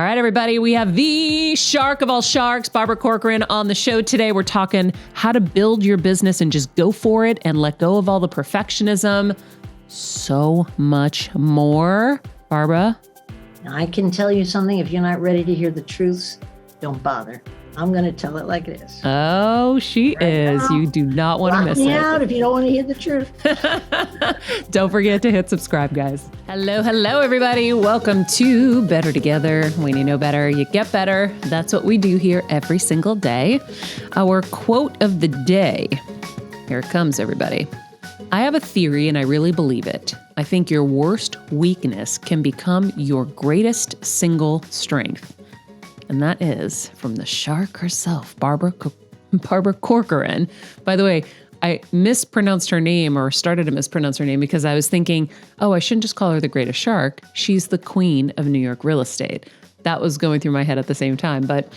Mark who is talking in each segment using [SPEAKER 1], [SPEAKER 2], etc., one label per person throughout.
[SPEAKER 1] All right, everybody, we have the shark of all sharks, Barbara Corcoran, on the show today. We're talking how to build your business and just go for it and let go of all the perfectionism. So much more. Barbara?
[SPEAKER 2] I can tell you something. If you're not ready to hear the truths, don't bother. I'm going to tell it like it is.
[SPEAKER 1] Oh, she right is. Now, you do not want to miss it.
[SPEAKER 2] Out if you don't want to hear the truth.
[SPEAKER 1] Don't forget to hit subscribe, guys. Hello, everybody. Welcome to Better Together. When you know better, you get better. That's what we do here every single day. Our quote of the day. Here it comes, everybody. I have a theory and I really believe it. I think your worst weakness can become your greatest single strength. And that is from the shark herself, Barbara Corcoran. By the way, I mispronounced her name or started to mispronounce her name because I was thinking, I shouldn't just call her the greatest shark. She's the queen of New York real estate. That was going through my head at the same time. But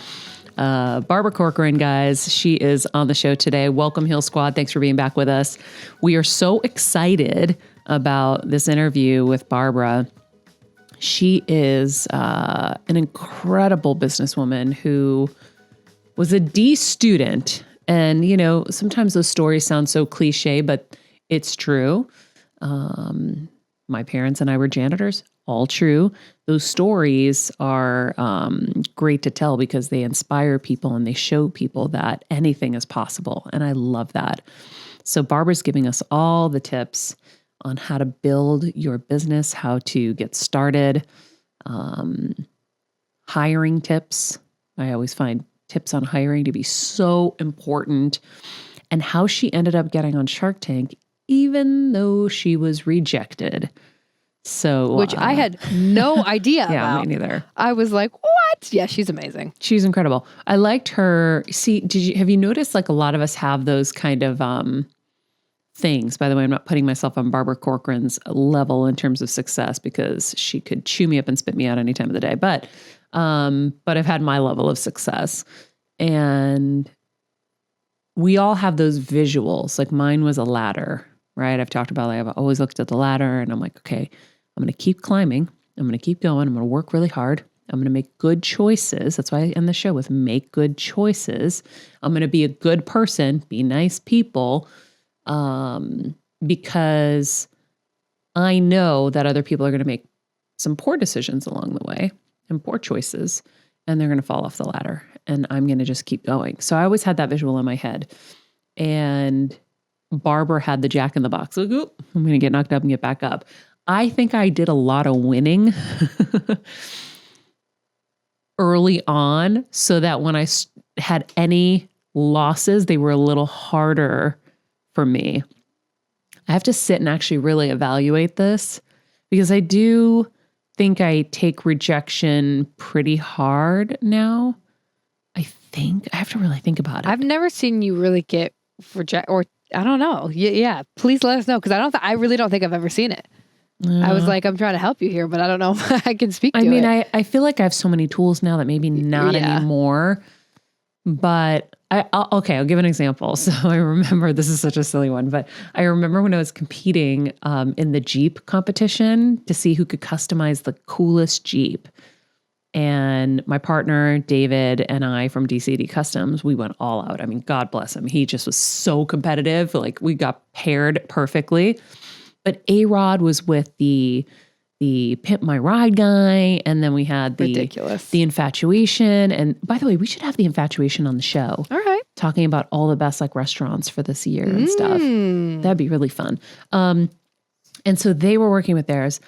[SPEAKER 1] Barbara Corcoran, guys, she is on the show today. Welcome, Heal Squad. Thanks for being back with us. We are so excited about this interview with Barbara. She is an incredible businesswoman who was a D student. And, you know, sometimes those stories sound so cliche, but it's true. My parents and I were janitors. All true. Those stories are great to tell because they inspire people and they show people that anything is possible. And I love that. So Barbara's giving us all the tips on how to build your business, how to get started, hiring tips. I always find tips on hiring to be so important, and how she ended up getting on Shark Tank, even though she was rejected. So,
[SPEAKER 3] which I had no idea
[SPEAKER 1] yeah,
[SPEAKER 3] about.
[SPEAKER 1] Me neither.
[SPEAKER 3] I was like, what? Yeah, she's amazing.
[SPEAKER 1] She's incredible. I liked her. See, have you noticed like a lot of us have those kind of, things. By the way, I'm not putting myself on Barbara Corcoran's level in terms of success because she could chew me up and spit me out any time of the day. But I've had my level of success, and we all have those visuals. Like mine was a ladder, right? I've talked about, I've always looked at the ladder and I'm like, okay, I'm going to keep climbing. I'm going to keep going. I'm going to work really hard. I'm going to make good choices. That's why I end the show with make good choices. I'm going to be a good person, be nice people. Because I know that other people are going to make some poor decisions along the way and poor choices, and they're going to fall off the ladder, and I'm going to just keep going. So I always had that visual in my head. And Barbara had the Jack in the Box. Like, I'm going to get knocked up and get back up. I think I did a lot of winning early on so that when I had any losses, they were a little harder for me. I have to sit and actually really evaluate this because I do think I take rejection pretty hard now. I think I have to really think about it.
[SPEAKER 3] I've never seen you really get rejected, or I don't know. Yeah, please let us know because I really don't think I've ever seen it. I was like, I'm trying to help you here, but I don't know if I can speak to it.
[SPEAKER 1] I feel like I have so many tools now that maybe not anymore. But I'll give an example. So I remember, this is such a silly one, but I remember when I was competing in the Jeep competition to see who could customize the coolest Jeep. And my partner, David, and I from DCD Customs, we went all out. I mean, God bless him. He just was so competitive. Like we got paired perfectly. But A-Rod was with the Pimp My Ride guy, and then we had the Infatuation. And by the way, we should have the Infatuation on the show.
[SPEAKER 3] All right.
[SPEAKER 1] Talking about all the best like restaurants for this year and stuff. That'd be really fun. And so they were working with theirs.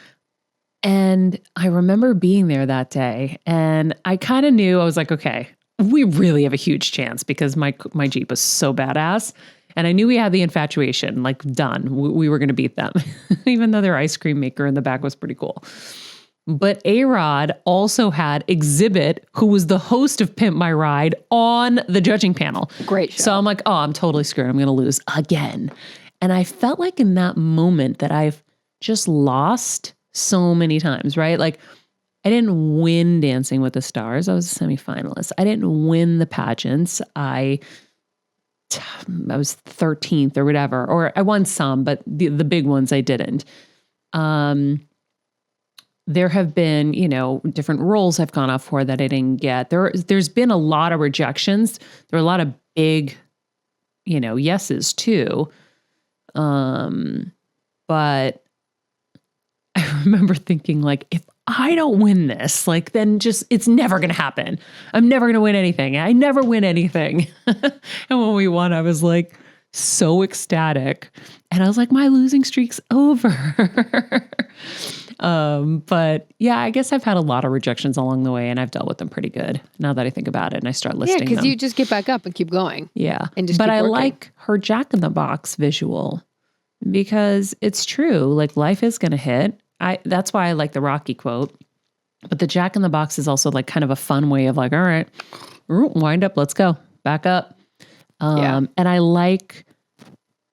[SPEAKER 1] And I remember being there that day, and I kind of knew, I was like, okay, we really have a huge chance because my Jeep was so badass. And I knew we had the Infatuation, like done. We were going to beat them, even though their ice cream maker in the back was pretty cool. But A-Rod also had Exhibit, who was the host of Pimp My Ride, on the judging panel.
[SPEAKER 3] Great show.
[SPEAKER 1] So I'm like, I'm totally screwed. I'm going to lose again. And I felt like in that moment that I've just lost so many times, right? Like I didn't win Dancing with the Stars. I was a semifinalist. I didn't win the pageants. I was 13th or whatever, or I won some, but the big ones I didn't. there have been, different roles I've gone off for that I didn't get. There's been a lot of rejections. There are a lot of big, yeses too. But I remember thinking like, if I don't win this, like, then it's never going to happen. I'm never going to win anything. I never win anything. And when we won, I was like so ecstatic. And I was like, my losing streak's over. But yeah, I guess I've had a lot of rejections along the way and I've dealt with them pretty good now that I think about it and I start listing them.
[SPEAKER 3] Yeah, because you just get back up and keep going.
[SPEAKER 1] Yeah.
[SPEAKER 3] And just
[SPEAKER 1] but
[SPEAKER 3] keep
[SPEAKER 1] I
[SPEAKER 3] working.
[SPEAKER 1] like her Jack in the Box visual because it's true. Like life is going to hit. That's why I like the Rocky quote. But the Jack in the Box is also like kind of a fun way of like, all right, wind up, let's go, back up. And I like,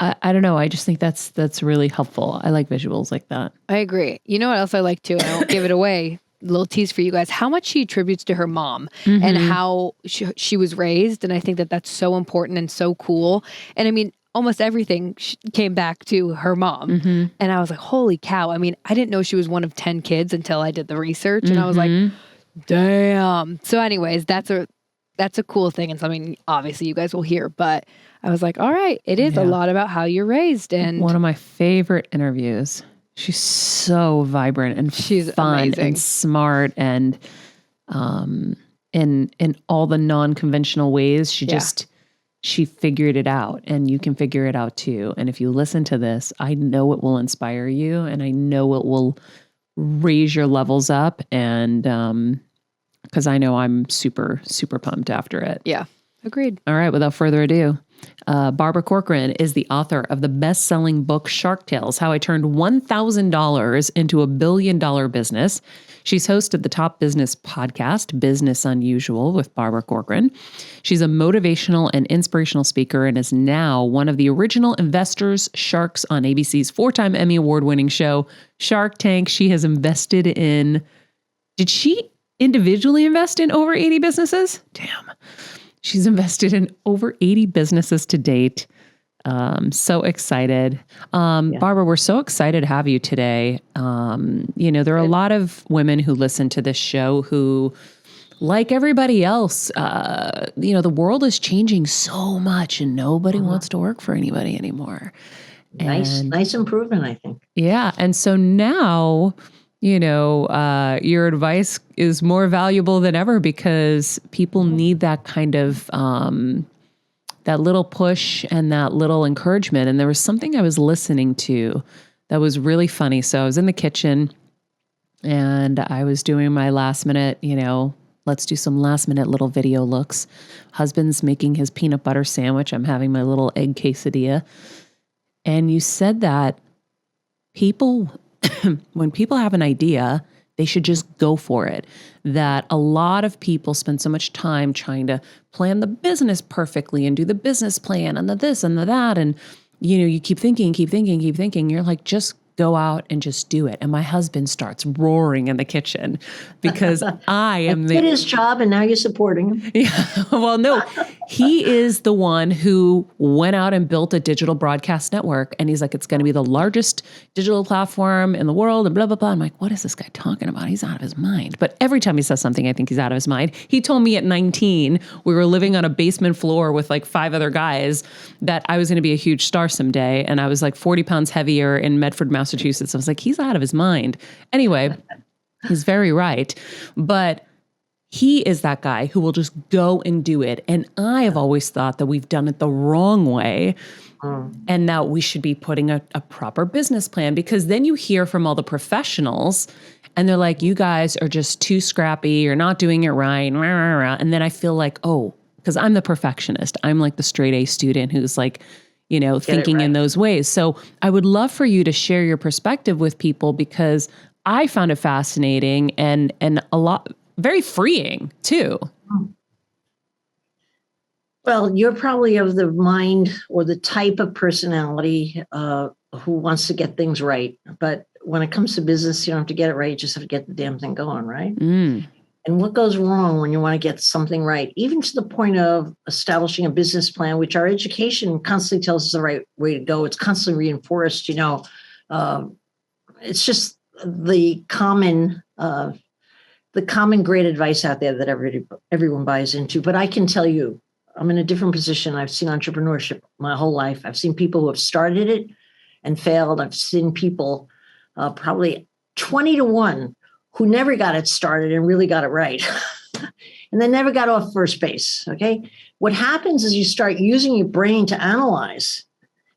[SPEAKER 1] I don't know. I just think that's really helpful. I like visuals like that.
[SPEAKER 3] I agree. You know what else I like too? I won't give it away. Little tease for you guys. How much she attributes to her mom and how she was raised. And I think that that's so important and so cool. And I mean, almost everything came back to her mom. And I was like, holy cow. I mean, I didn't know she was one of 10 kids until I did the research. And I was like, damn. So anyways, that's a cool thing. And something obviously you guys will hear, but I was like, all right, it is a lot about how you're raised. And
[SPEAKER 1] one of my favorite interviews. She's so vibrant and she's fun amazing. And smart and in all the non-conventional ways. She figured it out and you can figure it out too. And if you listen to this, I know it will inspire you and I know it will raise your levels up. And because I know I'm super, super pumped after it.
[SPEAKER 3] Yeah, agreed.
[SPEAKER 1] All right, without further ado, Barbara Corcoran is the author of the best-selling book Shark Tales, How I Turned $1,000 into a $1 billion business. She's hosted the top business podcast, Business Unusual, with Barbara Corcoran. She's a motivational and inspirational speaker and is now one of the original investors, sharks on ABC's 4-time Emmy Award-winning show, Shark Tank. She has invested in... Did she individually invest in over 80 businesses? Damn. She's invested in over 80 businesses to date. So excited. Barbara, we're so excited to have you today. There are a lot of women who listen to this show who, like everybody else, the world is changing so much and nobody wants to work for anybody anymore.
[SPEAKER 2] Nice improvement, I think.
[SPEAKER 1] Yeah. And so now... your advice is more valuable than ever because people need that kind of, that little push and that little encouragement. And there was something I was listening to that was really funny. So I was in the kitchen and I was doing my last minute, let's do some last minute little video looks. Husband's making his peanut butter sandwich. I'm having my little egg quesadilla. And you said that when people have an idea, they should just go for it. That a lot of people spend so much time trying to plan the business perfectly and do the business plan and the this and the that. And, you keep thinking. You're like, just go out and just do it. And my husband starts roaring in the kitchen because I am
[SPEAKER 2] did his job and now you're supporting him.
[SPEAKER 1] Yeah. Well, no, he is the one who went out and built a digital broadcast network. And he's like, it's going to be the largest digital platform in the world and blah, blah, blah. I'm like, what is this guy talking about? He's out of his mind. But every time he says something, I think he's out of his mind. He told me at 19, we were living on a basement floor with like 5 other guys that I was going to be a huge star someday. And I was like 40 pounds heavier in Medford, Massachusetts. I was like, he's out of his mind. Anyway, he's very right. But he is that guy who will just go and do it. And I have always thought that we've done it the wrong way and that we should be putting a proper business plan because then you hear from all the professionals and they're like, you guys are just too scrappy. You're not doing it right. And then I feel like, because I'm the perfectionist. I'm like the straight A student who's like, thinking in those ways. So I would love for you to share your perspective with people because I found it fascinating and a lot, very freeing too.
[SPEAKER 2] Well, you're probably of the mind or the type of personality who wants to get things right. But when it comes to business, you don't have to get it right. You just have to get the damn thing going, right? And what goes wrong when you want to get something right, even to the point of establishing a business plan, which our education constantly tells us the right way to go. It's constantly reinforced, it's just the common the common great advice out there that everyone buys into. But I can tell you, I'm in a different position. I've seen entrepreneurship my whole life. I've seen people who have started it and failed. I've seen people probably 20 to 1 who never got it started and really got it right. And they never got off first base. Okay. What happens is you start using your brain to analyze.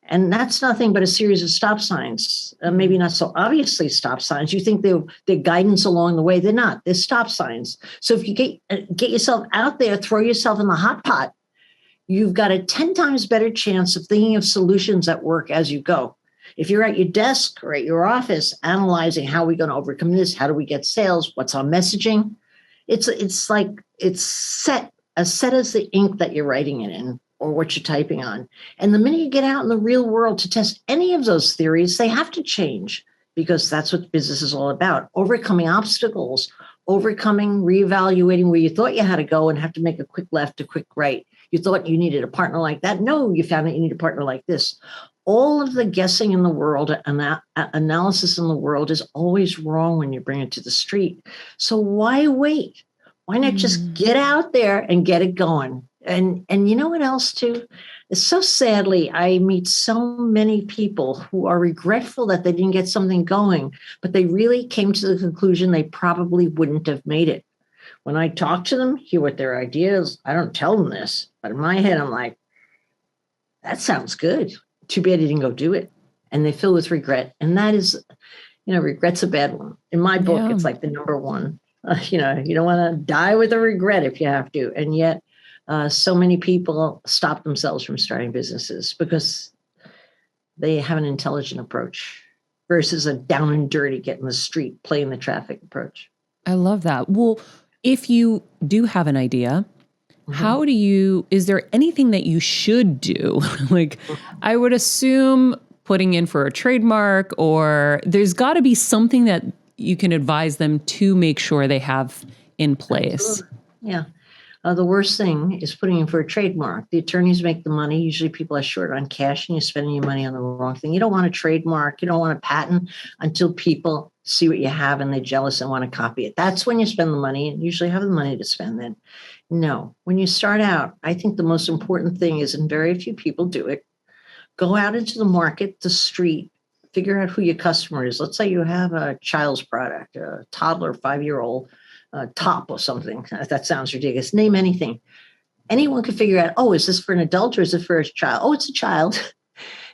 [SPEAKER 2] And that's nothing but a series of stop signs, maybe not so obviously stop signs. You think they're guidance along the way. They're not. They're stop signs. So if you get yourself out there, throw yourself in the hot pot, you've got a 10 times better chance of thinking of solutions at work as you go. If you're at your desk or at your office analyzing how we're going to overcome this, how do we get sales, what's our messaging, it's like it's set as the ink that you're writing it in, or what you're typing on. And the minute you get out in the real world to test any of those theories, they have to change, because that's what business is all about. Overcoming obstacles, reevaluating where you thought you had to go and have to make a quick left, a quick right. You thought you needed a partner like that. No, you found that you need a partner like this. All of the guessing in the world and that analysis in the world is always wrong when you bring it to the street. So why wait? Why not just get out there and get it going? And you know what else too? So sadly, I meet so many people who are regretful that they didn't get something going, but they really came to the conclusion they probably wouldn't have made it. When I talk to them, hear what their idea is, I don't tell them this, but in my head, I'm like, that sounds good. Too bad you didn't go do it. And they fill with regret. And that is, regret's a bad one. In my book, It's like the number one. You don't want to die with a regret if you have to. And yet, so many people stop themselves from starting businesses because they have an intelligent approach versus a down and dirty, get in the street, play in the traffic approach.
[SPEAKER 1] I love that. Well, if you do have an idea, is there anything that you should do? Like, I would assume putting in for a trademark, or there's got to be something that you can advise them to make sure they have in place.
[SPEAKER 2] Yeah. The worst thing is putting in for a trademark. The attorneys make the money. Usually people are short on cash and you're spending your money on the wrong thing. You don't want a trademark. You don't want a patent until people see what you have and they're jealous and want to copy it. That's when you spend the money, and usually have the money to spend then. No, when you start out, I think the most important thing is, and very few people do it, go out into the market, the street, figure out who your customer is. Let's say you have a child's product, a toddler, 5-year-old, top or something. That sounds ridiculous. Name anything. Anyone can figure out, is this for an adult or is it for a child? Oh, it's a child.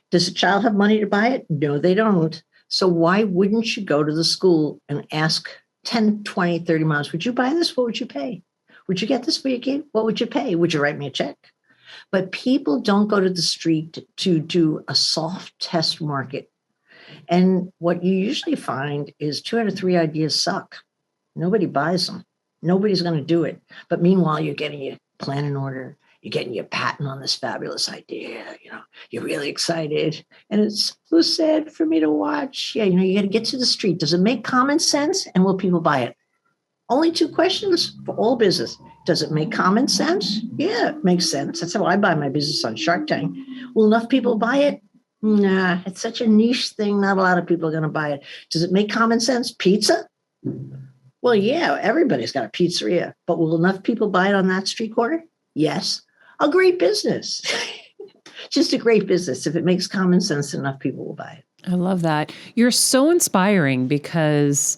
[SPEAKER 2] Does a child have money to buy it? No, they don't. So why wouldn't you go to the school and ask 10, 20, 30 moms, would you buy this? What would you pay? Would you get this for your kid? What would you pay? Would you write me a check? But people don't go to the street to do a soft test market. And what you usually find is 2 out of 3 ideas suck. Nobody buys them. Nobody's going to do it. But meanwhile, you're getting your plan in order. You're getting your patent on this fabulous idea. You're really excited. And it's so sad for me to watch. Yeah, you got to get to the street. Does it make common sense? And will people buy it? Only 2 questions for all business. Does it make common sense? Yeah, it makes sense. That's how I buy my business on Shark Tank. Will enough people buy it? Nah, it's such a niche thing. Not a lot of people are going to buy it. Does it make common sense? Pizza? Well, yeah, everybody's got a pizzeria, but will enough people buy it on that street corner? Yes. A great business. Just a great business. If it makes common sense, enough people will buy it.
[SPEAKER 1] I love that. You're so inspiring because,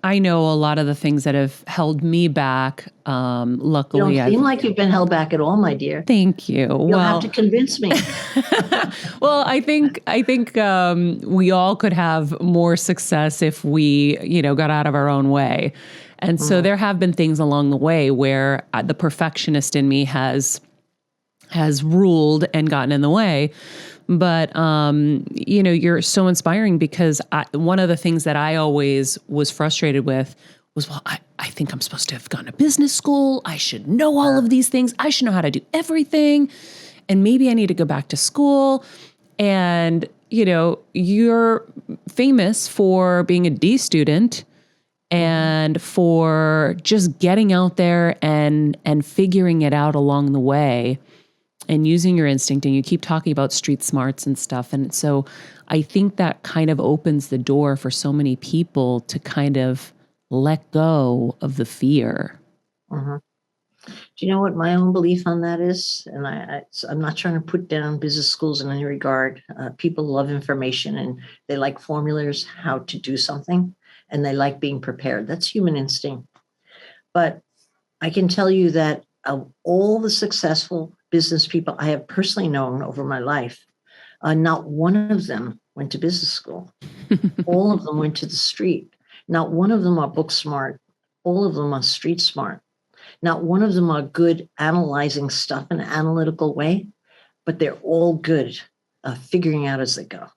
[SPEAKER 1] I know a lot of the things that have held me back. Luckily,
[SPEAKER 2] you don't seem like you've been held back at all, my dear.
[SPEAKER 1] Thank you.
[SPEAKER 2] You'll have to convince me.
[SPEAKER 1] Well, I think we all could have more success if we, got out of our own way. And so there have been things along the way where the perfectionist in me has ruled and gotten in the way. But, you're so inspiring because one of the things that I always was frustrated with was, I think I'm supposed to have gone to business school. I should know all of these things. I should know how to do everything. And maybe I need to go back to school. And, you're famous for being a D student and for just getting out there and figuring it out along the way and using your instinct. And you keep talking about street smarts and stuff. And so I think that kind of opens the door for so many people to kind of let go of the fear.
[SPEAKER 2] Mhm. Do you know what my own belief on that is? And I'm not trying to put down business schools in any regard. People love information and they like formulas, how to do something, and they like being prepared. That's human instinct. But I can tell you that of all the successful business people I have personally known over my life, not one of them went to business school. All of them went to the street. Not one of them are book smart. All of them are street smart. Not one of them are good analyzing stuff in an analytical way, but they're all good figuring out as they go,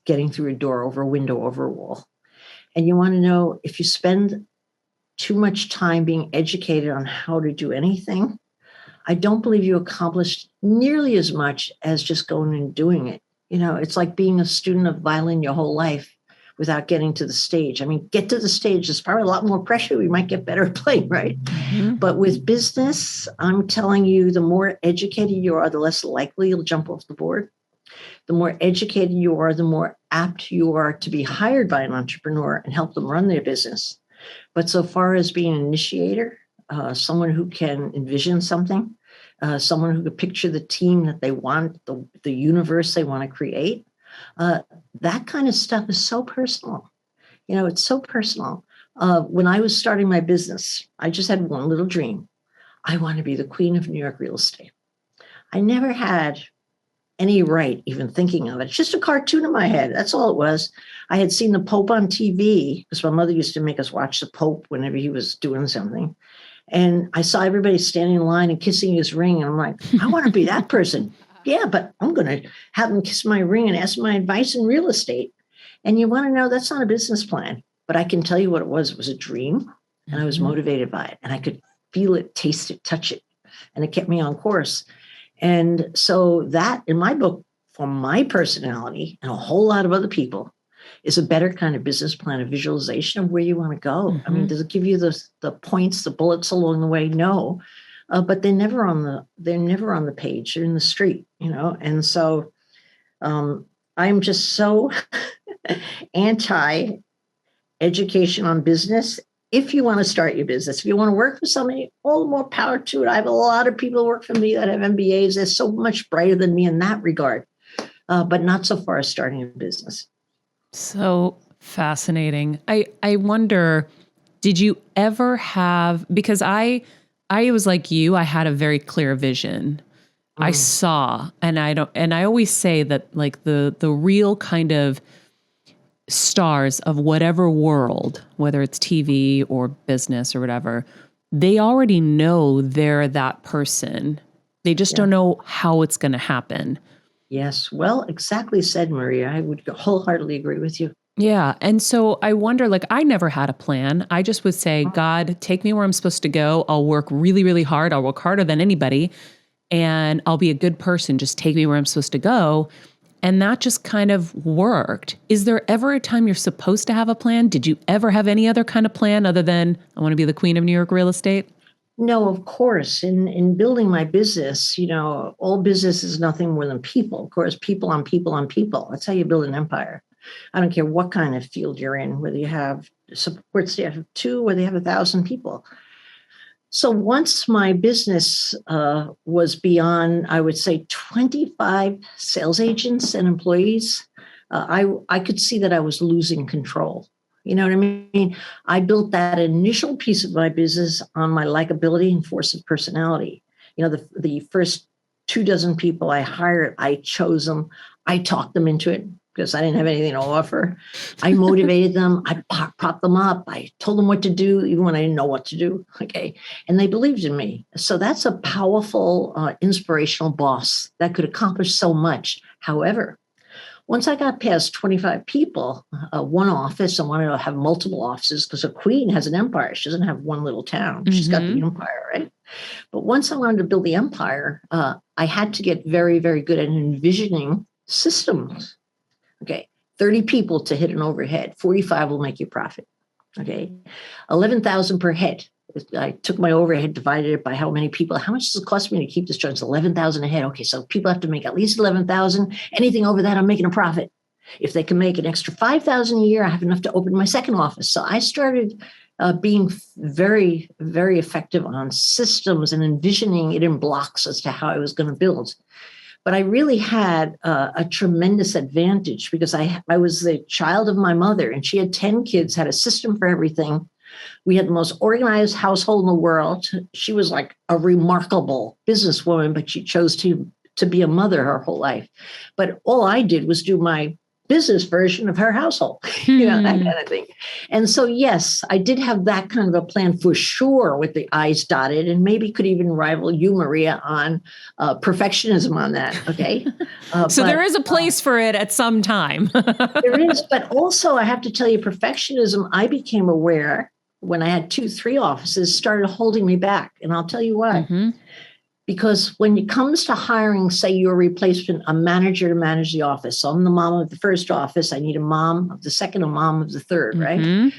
[SPEAKER 2] getting through a door, over a window, over a wall. And you want to know, if you spend too much time being educated on how to do anything, I don't believe you accomplished nearly as much as just going and doing it. You know, it's like being a student of violin your whole life without getting to the stage. I mean, get to the stage. There's probably a lot more pressure. We might get better at playing, right? Mm-hmm. But with business, I'm telling you, the more educated you are, the less likely you'll jump off the board. The more educated you are, the more apt you are to be hired by an entrepreneur and help them run their business. But so far as being an initiator, someone who can envision something, someone who could picture the team that they want, the universe they want to create, that kind of stuff is so personal. You know, it's so personal. When I was starting my business, I just had one little dream. I want to be the queen of New York real estate. I never had any right even thinking of it. It's just a cartoon in my head. That's all it was. I had seen the Pope on TV because my mother used to make us watch the Pope whenever he was doing something. And I saw everybody standing in line and kissing his ring. And I'm like, I want to be that person. Yeah, but I'm going to have them kiss my ring and ask my advice in real estate. And you want to know, that's not a business plan. But I can tell you what it was. It was a dream. And I was motivated by it. And I could feel it, taste it, touch it. And it kept me on course. And so that, in my book, for my personality and a whole lot of other people, is a better kind of business plan, a visualization of where you want to go. Mm-hmm. I mean, does it give you the points, the bullets along the way? No, but they're never on the page. They're in the street, you know. And so I'm just so anti education on business. If you want to start your business, if you want to work for somebody, all the more power to it. I have a lot of people who work for me that have MBAs. They're so much brighter than me in that regard, but not so far as starting a business.
[SPEAKER 1] So fascinating. I wonder, did you ever have, because I was like you, I had a very clear vision. I saw, and I always say that like the real kind of stars of whatever world, whether it's TV or business or whatever, they already know they're that person. They just don't know how it's going to happen.
[SPEAKER 2] Yes. Well, exactly said, Maria. I would wholeheartedly agree with you.
[SPEAKER 1] Yeah. And so I wonder, like, I never had a plan. I just would say, God, take me where I'm supposed to go. I'll work really, really hard. I'll work harder than anybody. And I'll be a good person. Just take me where I'm supposed to go. And that just kind of worked. Is there ever a time you're supposed to have a plan? Did you ever have any other kind of plan other than I want to be the queen of New York real estate?
[SPEAKER 2] No, of course. In building my business, you know, all business is nothing more than people. Of course, people on people on people. That's how you build an empire. I don't care what kind of field you're in, whether you have support staff of 2, whether you have 1,000 people. So once my business was beyond, I would say, 25 sales agents and employees, I could see that I was losing control. You know what I mean? I built that initial piece of my business on my likability and force of personality. You know, the first 24 people I hired, I chose them. I talked them into it because I didn't have anything to offer. I motivated them. I propped them up. I told them what to do, even when I didn't know what to do. Okay. And they believed in me. So that's a powerful, inspirational boss that could accomplish so much. However, once I got past 25 people, one office, I wanted to have multiple offices because a queen has an empire. She doesn't have one little town. She's got the empire, right? But once I wanted to build the empire, I had to get very, very good at envisioning systems. Okay, 30 people to hit an overhead. 45 will make you profit. Okay, 11,000 per head. I took my overhead, divided it by how many people. How much does it cost me to keep this joint? It's 11,000 a head. Okay, so people have to make at least 11,000. Anything over that, I'm making a profit. If they can make an extra 5,000 a year, I have enough to open my second office. So I started being very, very effective on systems and envisioning it in blocks as to how I was going to build. But I really had a tremendous advantage because I was the child of my mother, and she had 10 kids, had a system for everything. We had the most organized household in the world. She was like a remarkable businesswoman, but she chose to be a mother her whole life. But all I did was do my business version of her household, that kind of thing. And so, yes, I did have that kind of a plan for sure with the I's dotted, and maybe could even rival you, Maria, on perfectionism on that. Okay.
[SPEAKER 1] So there is a place for it at some time.
[SPEAKER 2] There is. But also I have to tell you, perfectionism, I became aware when I had 2-3 offices, started holding me back. And I'll tell you why. Mm-hmm. Because when it comes to hiring, say, your replacement, a manager to manage the office. So I'm the mom of the first office. I need a mom of the second, a mom of the third, right?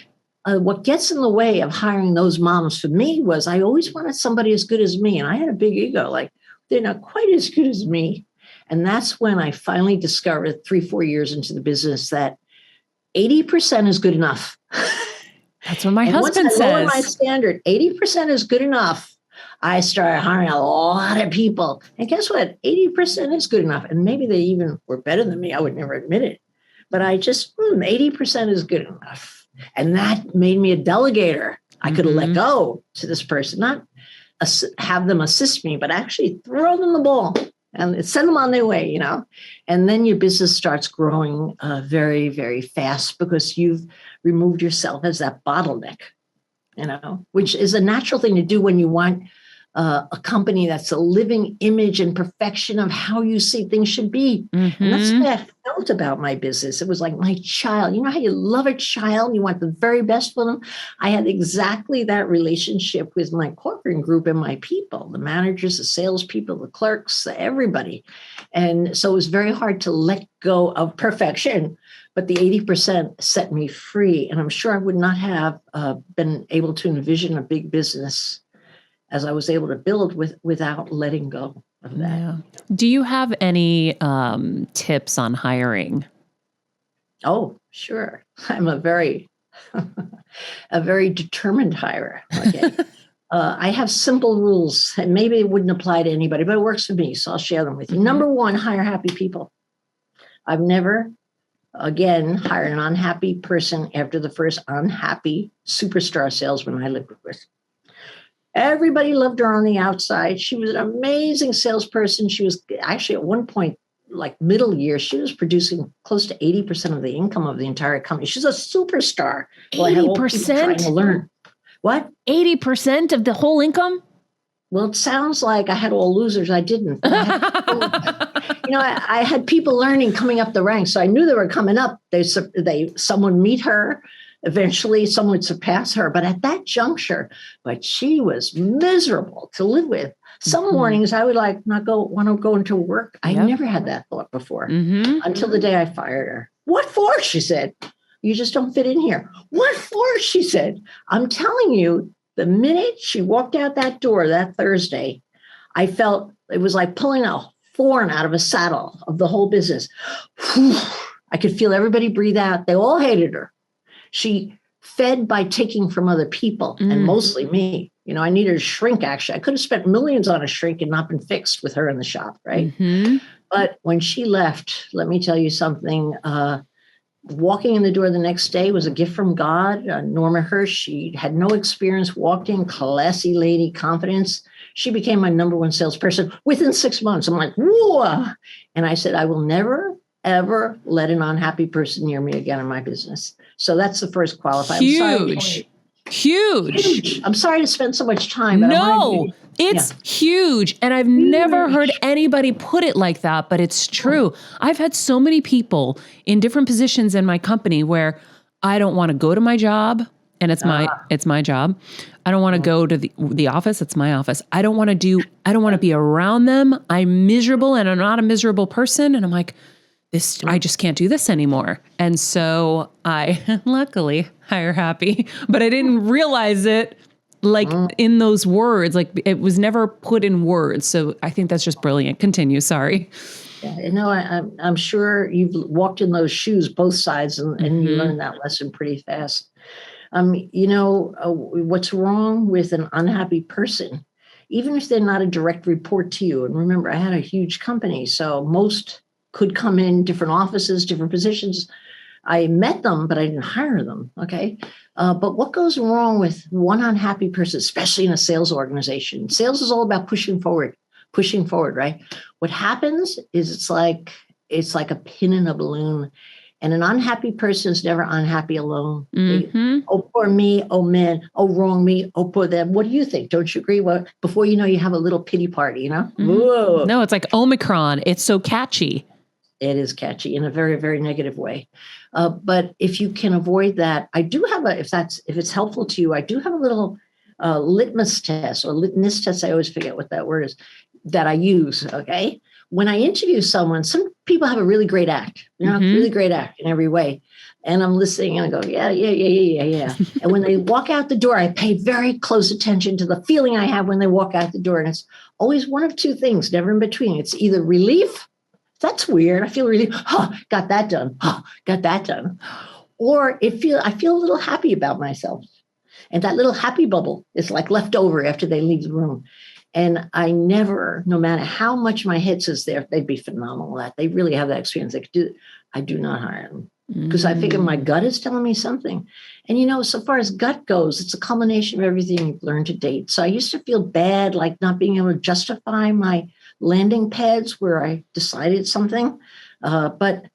[SPEAKER 2] What gets in the way of hiring those moms for me was I always wanted somebody as good as me. And I had a big ego, like they're not quite as good as me. And that's when I finally discovered 3-4 years into the business that 80% is good enough.
[SPEAKER 1] That's what my husband says.
[SPEAKER 2] Once I lower my standard, 80% is good enough. I started hiring a lot of people. And guess what? 80% is good enough. And maybe they even were better than me. I would never admit it. But I just, 80% is good enough. And that made me a delegator. I could let go to this person, not have them assist me, but actually throw them the ball and send them on their way, And then your business starts growing very, very fast because you've removed yourself as that bottleneck, which is a natural thing to do when you want a company that's a living image and perfection of how you see things should be. And that's what I felt about my business. It was like my child. You know how you love a child? You want the very best for them? I had exactly that relationship with my Corcoran group and my people, the managers, the salespeople, the clerks, everybody. And so it was very hard to let go of perfection. But the 80% set me free. And I'm sure I would not have been able to envision a big business as I was able to build without letting go of that.
[SPEAKER 1] Yeah. Do you have any tips on hiring?
[SPEAKER 2] Oh, sure. I'm a very determined hirer. Okay. I have simple rules, and maybe it wouldn't apply to anybody, but it works for me. So I'll share them with you. Number one, hire happy people. I've never, again, hired an unhappy person after the first unhappy superstar salesman I lived with. Everybody loved her on the outside. She was an amazing salesperson. She was actually at one point, like middle year, she was producing close to 80% of the income of the entire company. She's a superstar.
[SPEAKER 1] 80%?
[SPEAKER 2] Trying to learn. What?
[SPEAKER 1] 80% of the whole income?
[SPEAKER 2] Well, it sounds like I had all losers. I didn't. I had people learning coming up the ranks. So I knew they were coming up. Someone would meet her. Eventually, someone would surpass her. But at that juncture, she was miserable to live with. Some mornings I would want to go into work. I never had that thought before until the day I fired her. What for? She said. You just don't fit in here. What for? She said. I'm telling you, the minute she walked out that door that Thursday, I felt it was like pulling a thorn out of a saddle of the whole business. I could feel everybody breathe out. They all hated her. She fed by taking from other people and mostly me. I needed a shrink, actually. I could have spent millions on a shrink and not been fixed with her in the shop, right? But when she left, let me tell you something. Walking in the door the next day was a gift from God. Norma Hirsch, she had no experience, walked in, classy lady, confidence. She became my number one salesperson within 6 months. I'm like, whoa. And I said, I will never, ever let an unhappy person near me again in my business. So that's the first qualifier. Huge. I'm sorry to spend so much time.
[SPEAKER 1] But it's huge. And I've never heard anybody put it like that, but it's true. I've had so many people in different positions in my company where I don't want to go to my job, and it's my job. I don't want to go to the office. It's my office. I don't want to be around them. I'm miserable, and I'm not a miserable person. And I'm like, I just can't do this anymore. And so I luckily hire happy, but I didn't realize it in those words. Like it was never put in words. So I think that's just brilliant. Continue. Sorry.
[SPEAKER 2] Yeah, I'm sure you've walked in those shoes, both sides, and you learned that lesson pretty fast. What's wrong with an unhappy person, even if they're not a direct report to you? And remember, I had a huge company, so most could come in different offices, different positions. I met them, but I didn't hire them. Okay. But what goes wrong with one unhappy person, especially in a sales organization? Sales is all about pushing forward, right? What happens is it's like a pin in a balloon. And an unhappy person is never unhappy alone. Oh, poor me. Oh, man. Oh, wrong me. Oh, poor them. What do you think? Don't you agree? Well, before you know, you have a little pity party, Whoa.
[SPEAKER 1] No, it's like Omicron. It's so catchy.
[SPEAKER 2] It is catchy in a very, very negative way. But if you can avoid that, I do have if it's helpful to you, I do have a little litmus test or litmus test. I always forget what that word is that I use. Okay. When I interview someone, some people have a really great act, really great act in every way. And I'm listening and I go, yeah. And when they walk out the door, I pay very close attention to the feeling I have when they walk out the door. And it's always one of two things, never in between. It's either relief. That's weird. I feel relief. Oh, got that done. Oh, got that done. Or I feel a little happy about myself. And that little happy bubble is like left over after they leave the room. And I never, no matter how much my head says they'd be phenomenal at, they really have that experience. They could do. I do not hire them because I figure my gut is telling me something. And, so far as gut goes, it's a culmination of everything you've learned to date. So I used to feel bad, like not being able to justify my landing pads where I decided something. But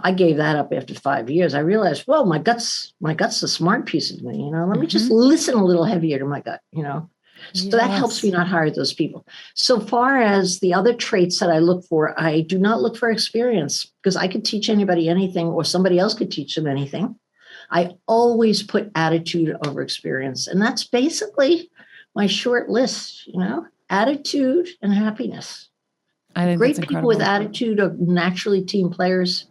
[SPEAKER 2] I gave that up after 5 years. I realized, well, my gut's the smart piece of me. Let me just listen a little heavier to my gut, So that helps me not hire those people. So far as the other traits that I look for, I do not look for experience because I could teach anybody anything or somebody else could teach them anything. I always put attitude over experience. And that's basically my short list, attitude and happiness.
[SPEAKER 1] I think
[SPEAKER 2] great people with attitude are naturally team players.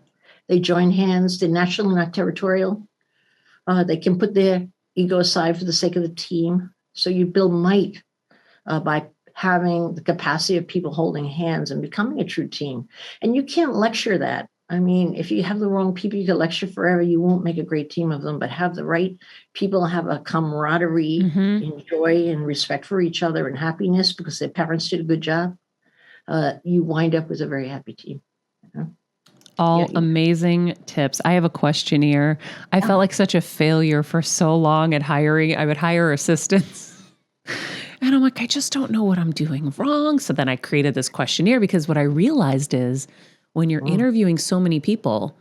[SPEAKER 2] They join hands. They're naturally not territorial. They can put their ego aside for the sake of the team. So you build might by having the capacity of people holding hands and becoming a true team. And you can't lecture that. I mean, if you have the wrong people, you can lecture forever. You won't make a great team of them, but have the right people have a camaraderie, and joy and respect for each other and happiness because their parents did a good job. You wind up with a very happy team.
[SPEAKER 1] All amazing tips. I have a question here. I felt like such a failure for so long at hiring. I would hire assistants. And I'm like, I just don't know what I'm doing wrong. So then I created this questionnaire because what I realized is when you're interviewing so many people,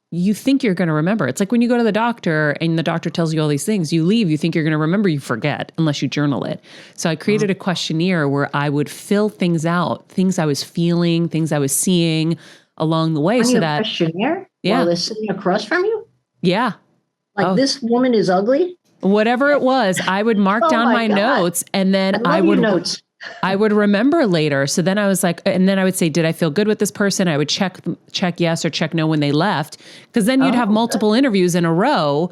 [SPEAKER 1] you think you're going to remember. It's like when you go to the doctor and the doctor tells you all these things, you leave, you think you're going to remember, you forget unless you journal it. So I created a questionnaire where I would fill things out, things I was feeling, things I was seeing along the way. So that
[SPEAKER 2] questionnaire while they're sitting across from you?
[SPEAKER 1] Yeah.
[SPEAKER 2] Like this woman is ugly?
[SPEAKER 1] Whatever it was, I would mark down my notes and then I would remember later. So then I was like, and then I would say, did I feel good with this person? I would check yes or check no when they left. Because then you'd have multiple interviews in a row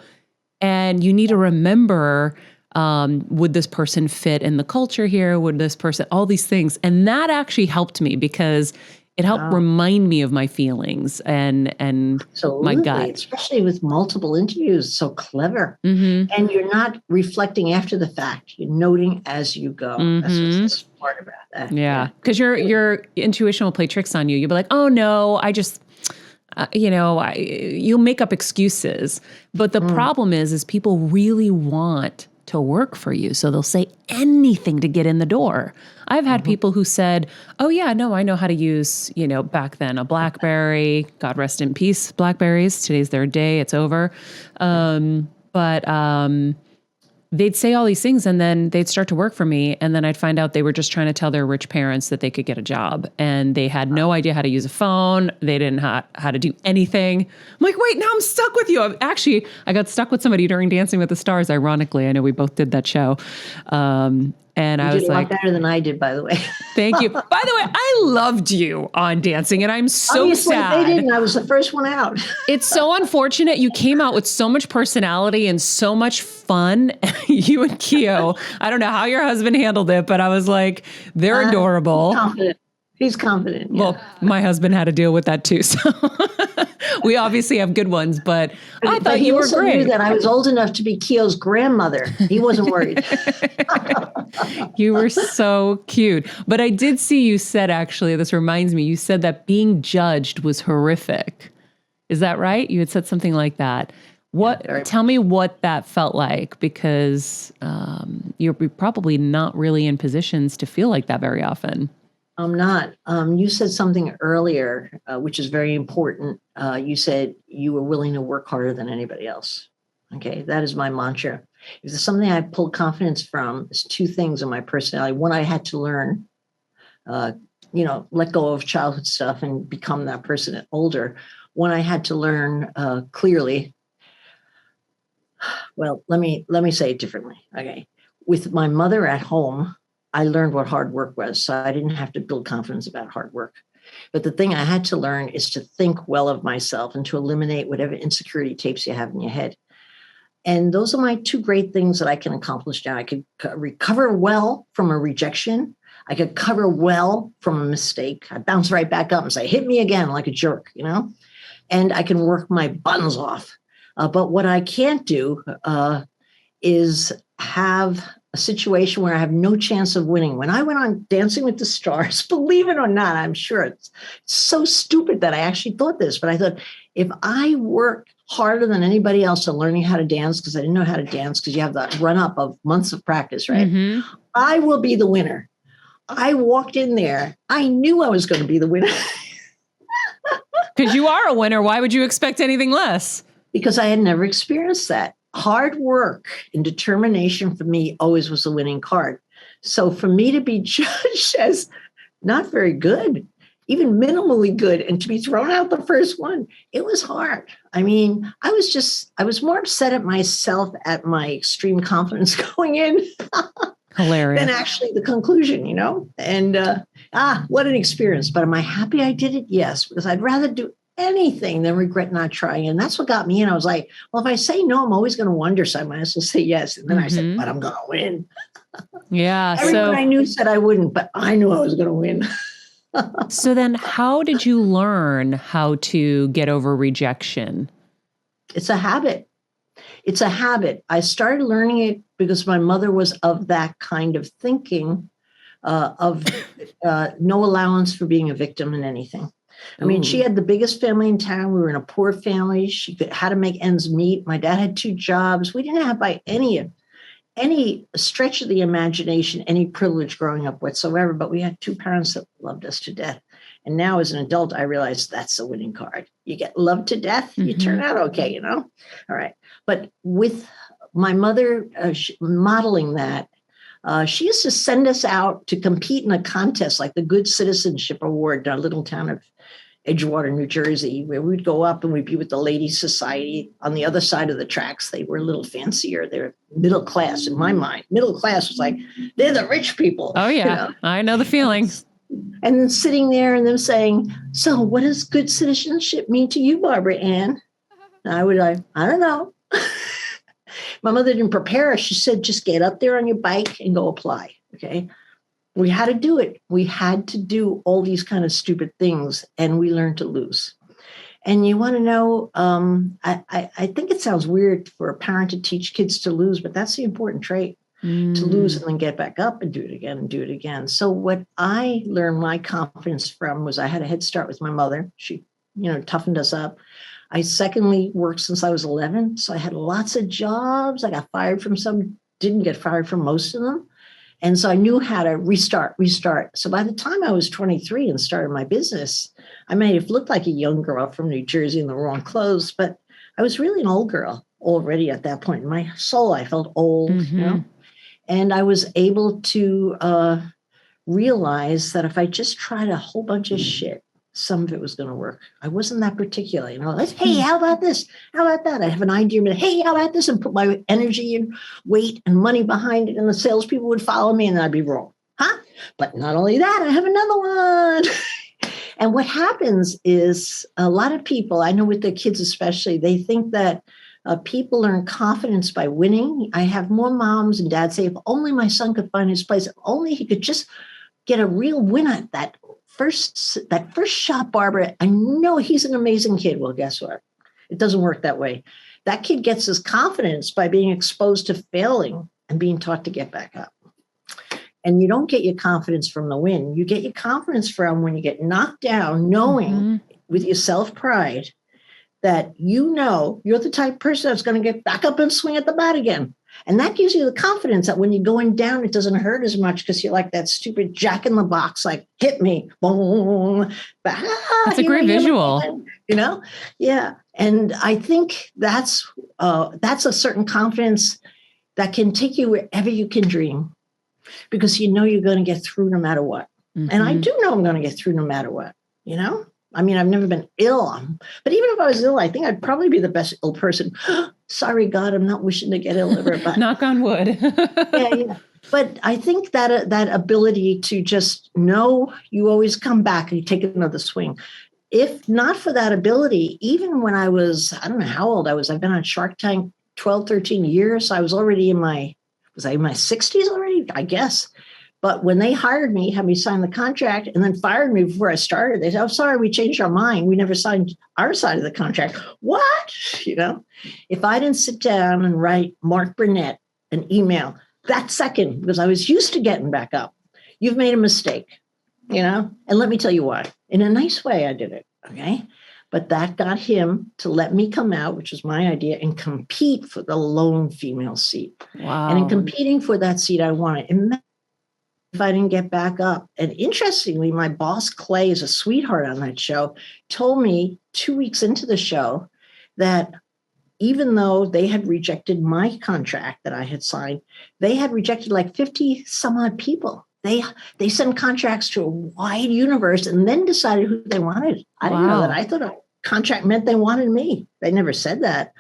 [SPEAKER 1] and you need to remember, would this person fit in the culture here? Would this person, all these things. And that actually helped me because it helped remind me of my feelings and my gut.
[SPEAKER 2] Especially with multiple interviews. So clever. And you're not reflecting after the fact. You're noting as you go. That's what's smart about that.
[SPEAKER 1] Yeah. Because your intuition will play tricks on you. You'll be like, oh no, I just, you'll make up excuses. But the problem is people really want to work for you. So they'll say anything to get in the door. I've had people who said, oh yeah, no, I know how to use, back then a BlackBerry, God rest in peace, BlackBerries. Today's their day. It's over. But they'd say all these things and then they'd start to work for me. And then I'd find out they were just trying to tell their rich parents that they could get a job. And they had no idea how to use a phone. They didn't know how to do anything. I'm like, wait, now I'm stuck with you. I got stuck with somebody during Dancing with the Stars, ironically. I know we both did that show. And I was like,
[SPEAKER 2] better than I did, by the way.
[SPEAKER 1] Thank you. By the way, I loved you on Dancing, and I'm so sad.
[SPEAKER 2] They didn't. I was the first one out.
[SPEAKER 1] It's so unfortunate. You came out with so much personality and so much fun. You and Keo. I don't know how your husband handled it, but I was like, they're adorable.
[SPEAKER 2] Confident. He's confident. Yeah.
[SPEAKER 1] Well, my husband had to deal with that too. So we obviously have good ones, but I thought you were
[SPEAKER 2] also
[SPEAKER 1] great.
[SPEAKER 2] knew that I was old enough to be Keo's grandmother. He wasn't worried.
[SPEAKER 1] You were so cute. But I did see you said, actually, this reminds me, you said that being judged was horrific. Is that right? You had said something like that. Tell me what that felt like, because you're probably not really in positions to feel like that very often.
[SPEAKER 2] I'm not. You said something earlier, which is very important. You said you were willing to work harder than anybody else. Okay, that is my mantra. If there's something I pulled confidence from, it's two things in my personality. One, I had to learn, let go of childhood stuff and become that person older. One, I had to learn clearly. Well, let me say it differently. Okay, with my mother at home, I learned what hard work was, so I didn't have to build confidence about hard work. But the thing I had to learn is to think well of myself and to eliminate whatever insecurity tapes you have in your head. And those are my two great things that I can accomplish now. I could recover well from a rejection. I could cover well from a mistake. I bounce right back up and say, hit me again like a jerk, and I can work my buns off. But what I can't do is have a situation where I have no chance of winning. When I went on Dancing with the Stars, believe it or not, I'm sure it's so stupid that I actually thought this, but I thought, if I work harder than anybody else on learning how to dance, because I didn't know how to dance, because you have that run up of months of practice, right? Mm-hmm. I will be the winner. I walked in there. I knew I was going to be the winner.
[SPEAKER 1] Because you are a winner. Why would you expect anything less?
[SPEAKER 2] Because I had never experienced that. Hard work and determination for me always was the winning card. So for me to be judged as not very good, even minimally good, and to be thrown out the first one, it was hard. I mean, I was more upset at myself at my extreme confidence going in.
[SPEAKER 1] Hilarious.
[SPEAKER 2] Than actually the conclusion, And what an experience. But am I happy I did it? Yes, because I'd rather do anything than regret not trying. And that's what got me in. I was like, well, if I say no, I'm always going to wonder. So I might as well say yes. And then I said, but I'm going to win.
[SPEAKER 1] Yeah.
[SPEAKER 2] Everyone I knew said I wouldn't, but I knew I was going to win.
[SPEAKER 1] So then how did you learn how to get over rejection?
[SPEAKER 2] It's a habit. It's a habit. I started learning it because my mother was of that kind of thinking, of no allowance for being a victim in anything. I mean, she had the biggest family in town. We were in a poor family. She had to make ends meet. My dad had 2 jobs. We didn't have by any stretch of the imagination any privilege growing up whatsoever, but we had 2 parents that loved us to death. And now as an adult, I realize that's a winning card. You get loved to death, you turn out okay, All right. But with my mother modeling that, she used to send us out to compete in a contest like the Good Citizenship Award in our little town of Edgewater, New Jersey, where we'd go up and we'd be with the Ladies Society on the other side of the tracks. They were a little fancier. They're middle class in my mind. Middle class was like, they're the rich people.
[SPEAKER 1] Oh, yeah. I know the feeling.
[SPEAKER 2] And then sitting there and them saying, so what does good citizenship mean to you, Barbara Ann? And I would I don't know. My mother didn't prepare us. She said, just get up there on your bike and go apply. Okay. We had to do it. We had to do all these kind of stupid things, and we learned to lose. And you want to know, I think it sounds weird for a parent to teach kids to lose, but that's the important trait, to lose and then get back up and do it again and do it again. So what I learned my confidence from was I had a head start with my mother. She, toughened us up. I secondly worked since I was 11. So I had lots of jobs. I got fired from some, didn't get fired from most of them. And so I knew how to restart. So by the time I was 23 and started my business, I may have looked like a young girl from New Jersey in the wrong clothes, but I was really an old girl already at that point. In my soul, I felt old, and I was able to realize that if I just tried a whole bunch of shit, some of it was going to work. I wasn't that particular, hey, how about this? How about that? I have an idea, but hey, how about this? And put my energy and weight and money behind it. And the salespeople would follow me and I'd be wrong. But not only that, I have another one. And what happens is a lot of people, I know with their kids especially, they think that people learn confidence by winning. I have more moms and dads say, if only my son could find his place, if only he could just get a real win at that that first shot, Barbara, I know he's an amazing kid. Well, guess what? It doesn't work that way. That kid gets his confidence by being exposed to failing and being taught to get back up. And you don't get your confidence from the win. You get your confidence from when you get knocked down, knowing with your self-pride that you know you're the type of person that's going to get back up and swing at the bat again. And that gives you the confidence that when you're going down, it doesn't hurt as much because you're like that stupid jack in the box, like, hit me. Boom.
[SPEAKER 1] That's a great visual.
[SPEAKER 2] Again, you know? Yeah. And I think that's a certain confidence that can take you wherever you can dream, because you know you're going to get through no matter what. Mm-hmm. And I do know I'm going to get through no matter what, you know? I mean, I've never been ill, but even if I was ill, I think I'd probably be the best ill person. Sorry, God, I'm not wishing to get ill ever. But
[SPEAKER 1] knock on wood.
[SPEAKER 2] yeah. But I think that that ability to just know you always come back and you take another swing. If not for that ability, even when I was, I don't know how old I was, I've been on Shark Tank 12, 13 years. I was already was I in my 60s already? I guess. But when they hired me, had me sign the contract, and then fired me before I started, they said, "Oh, sorry, we changed our mind. We never signed our side of the contract." What? You know, if I didn't sit down and write Mark Burnett an email that second, because I was used to getting back up, you've made a mistake, you know? And let me tell you why. In a nice way, I did it, okay? But that got him to let me come out, which was my idea, and compete for the lone female seat.
[SPEAKER 1] Wow.
[SPEAKER 2] And in competing for that seat, I wanted, if I didn't get back up. And interestingly, my boss, Clay, is a sweetheart on that show, told me 2 weeks into the show that even though they had rejected my contract that I had signed, they had rejected like 50 some odd people. They sent contracts to a wide universe and then decided who they wanted. I didn't know that. I thought a contract meant they wanted me. They never said that.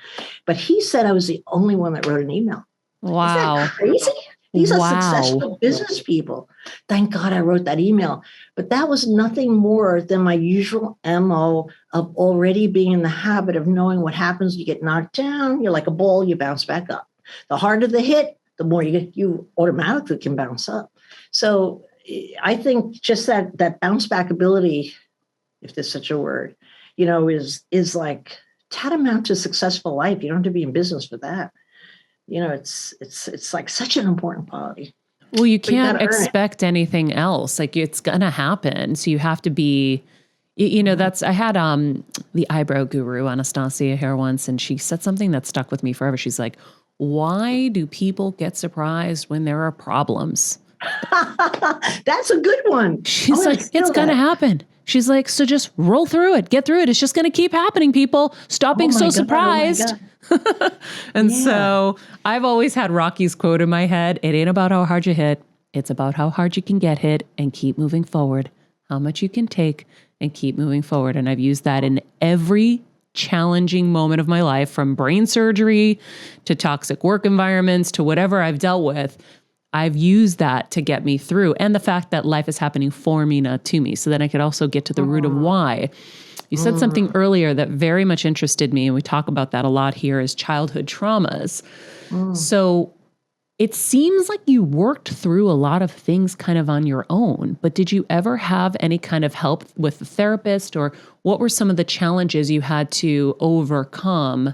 [SPEAKER 2] But he said I was the only one that wrote an email.
[SPEAKER 1] Wow.
[SPEAKER 2] Isn't that crazy? These are successful business people. Thank God I wrote that email. But that was nothing more than my usual MO of already being in the habit of knowing what happens. You get knocked down, you're like a ball, you bounce back up. The harder the hit, the more you automatically can bounce up. So I think just that bounce back ability, if there's such a word, you know, is like tantamount to a successful life. You don't have to be in business for that. You know, it's like such an important quality.
[SPEAKER 1] Well, you can't expect anything else. Like, it's going to happen. So you have to be, you know, I had the eyebrow guru, Anastasia, here once, and she said something that stuck with me forever. She's like, why do people get surprised when there are problems?
[SPEAKER 2] That's a good one.
[SPEAKER 1] She's like, it's going to happen. She's like, so just roll through it, get through it. It's just going to keep happening, people. Stop being so surprised. And so I've always had Rocky's quote in my head. It ain't about how hard you hit. It's about how hard you can get hit and keep moving forward, how much you can take and keep moving forward. And I've used that in every challenging moment of my life, from brain surgery to toxic work environments to whatever I've dealt with. I've used that to get me through. And the fact that life is happening for me, not to me. So then I could also get to the root of why. You said something earlier that very much interested me, and we talk about that a lot here, is childhood traumas. So it seems like you worked through a lot of things kind of on your own, but did you ever have any kind of help with a therapist, or what were some of the challenges you had to overcome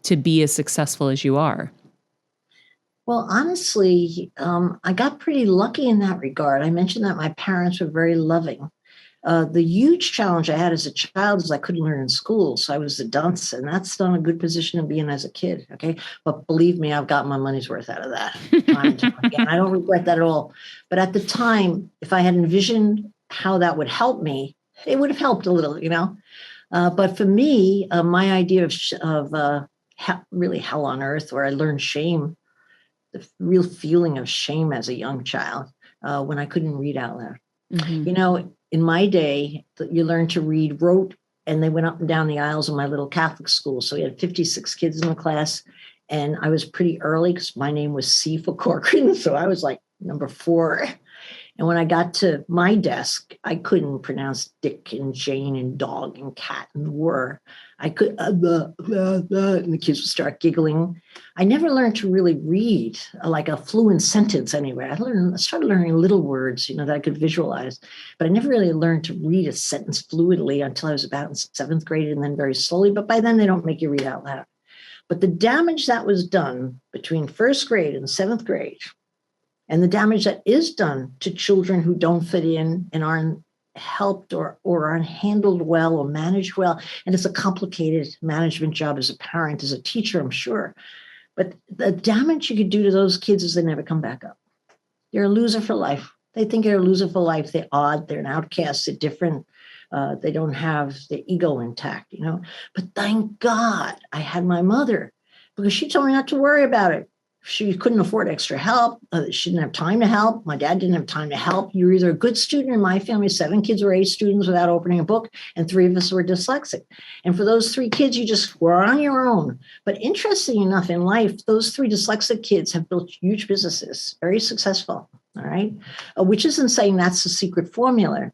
[SPEAKER 1] to be as successful as you are?
[SPEAKER 2] Well, honestly, I got pretty lucky in that regard. I mentioned that my parents were very loving. The huge challenge I had as a child is I couldn't learn in school. So I was a dunce, and that's not a good position to be in as a kid. Okay. But believe me, I've got my money's worth out of that. Time and time again. I don't regret that at all. But at the time, if I had envisioned how that would help me, it would have helped a little, you know. But for me, my idea of really hell on earth, where I learned shame, the real feeling of shame as a young child, when I couldn't read out loud. Mm-hmm. You know, in my day, you learned to read rote, and they went up and down the aisles of my little Catholic school. So we had 56 kids in the class, and I was pretty early because my name was C for Corcoran. So I was like number 4. And when I got to my desk, I couldn't pronounce Dick and Jane and dog and cat and were. I could, and the kids would start giggling. I never learned to really read like a fluent sentence anyway. I started learning little words, that I could visualize, but I never really learned to read a sentence fluidly until I was about in 7th grade, and then very slowly. But by then they don't make you read out loud. But the damage that was done between 1st grade and 7th grade, and the damage that is done to children who don't fit in and aren't helped or aren't handled well or managed well. And it's a complicated management job as a parent, as a teacher, I'm sure. But the damage you could do to those kids is they never come back up. You're a loser for life. They think you're a loser for life. They're odd. They're an outcast. They're different. They don't have their ego intact, But thank God I had my mother, because she told me not to worry about it. She couldn't afford extra help. She didn't have time to help. My dad didn't have time to help. You're either a good student. In my family, 7 kids were A students without opening a book, and 3 of us were dyslexic. And for those 3 kids, you just were on your own. But interesting enough, in life, those 3 dyslexic kids have built huge businesses, very successful, all right? Which isn't saying that's the secret formula,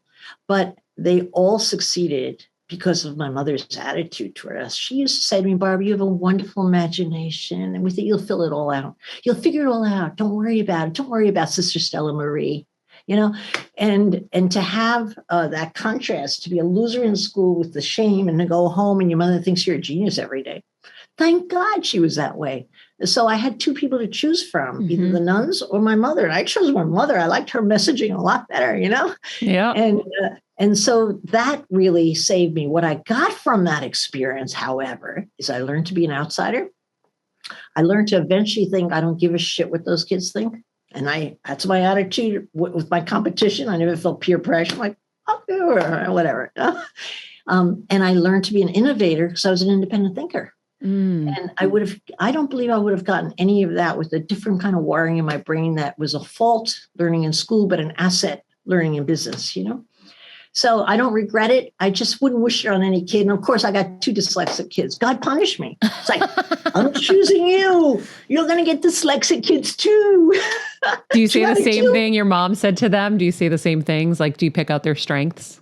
[SPEAKER 2] but they all succeeded because of my mother's attitude toward us. She used to say to me, Barbara, you have a wonderful imagination, and we think you'll fill it all out. You'll figure it all out. Don't worry about it. Don't worry about Sister Stella Marie, and to have that contrast, to be a loser in school with the shame and to go home and your mother thinks you're a genius every day. Thank God she was that way. So I had 2 people to choose from, either the nuns or my mother. And I chose my mother. I liked her messaging a lot better,
[SPEAKER 1] Yeah.
[SPEAKER 2] And so that really saved me. What I got from that experience, however, is I learned to be an outsider. I learned to eventually think I don't give a shit what those kids think. And that's my attitude with my competition. I never felt peer pressure. I'm like, I'll do it, whatever. And I learned to be an innovator because I was an independent thinker. And I don't believe I would have gotten any of that with a different kind of wiring in my brain that was a fault learning in school, but an asset learning in business, So I don't regret it. I just wouldn't wish it on any kid. And of course, I got 2 dyslexic kids. God punished me. It's like, I'm choosing you. You're going to get dyslexic kids too.
[SPEAKER 1] Do you say the same thing your mom said to them? Do you say the same things? Like, do you pick out their strengths?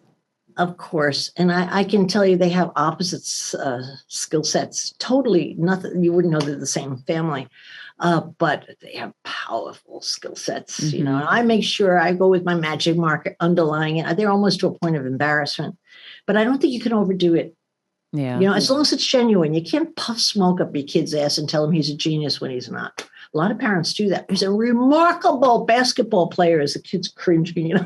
[SPEAKER 2] Of course. And I can tell you they have opposite skill sets. Totally nothing. You wouldn't know they're the same family. But they have powerful skill sets, And I make sure I go with my magic marker underlying it. They're almost to a point of embarrassment, but I don't think you can overdo it.
[SPEAKER 1] Yeah.
[SPEAKER 2] As long as it's genuine. You can't puff smoke up your kid's ass and tell him he's a genius when he's not. A lot of parents do that. He's a remarkable basketball player as the kid's cringing,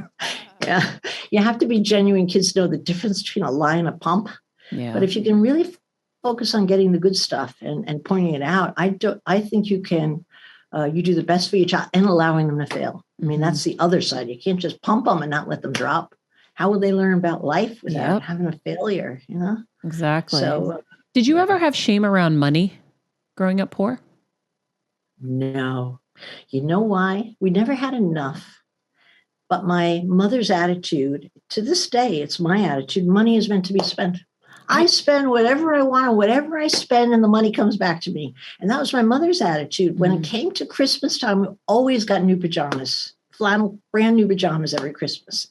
[SPEAKER 2] Yeah. You have to be genuine. Kids know the difference between a lie and a pump.
[SPEAKER 1] Yeah.
[SPEAKER 2] But if you can really focus on getting the good stuff and pointing it out, I think you can, you do the best for your child and allowing them to fail. I mean, that's the other side. You can't just pump them and not let them drop. How will they learn about life without having a failure,
[SPEAKER 1] Exactly.
[SPEAKER 2] So,
[SPEAKER 1] did you ever have shame around money growing up poor?
[SPEAKER 2] No. You know why? We never had enough. But my mother's attitude, to this day, it's my attitude, money is meant to be spent. I spend whatever I want, and whatever I spend, and the money comes back to me. And that was my mother's attitude. When it came to Christmas time, we always got new pajamas, flannel, brand new pajamas every Christmas.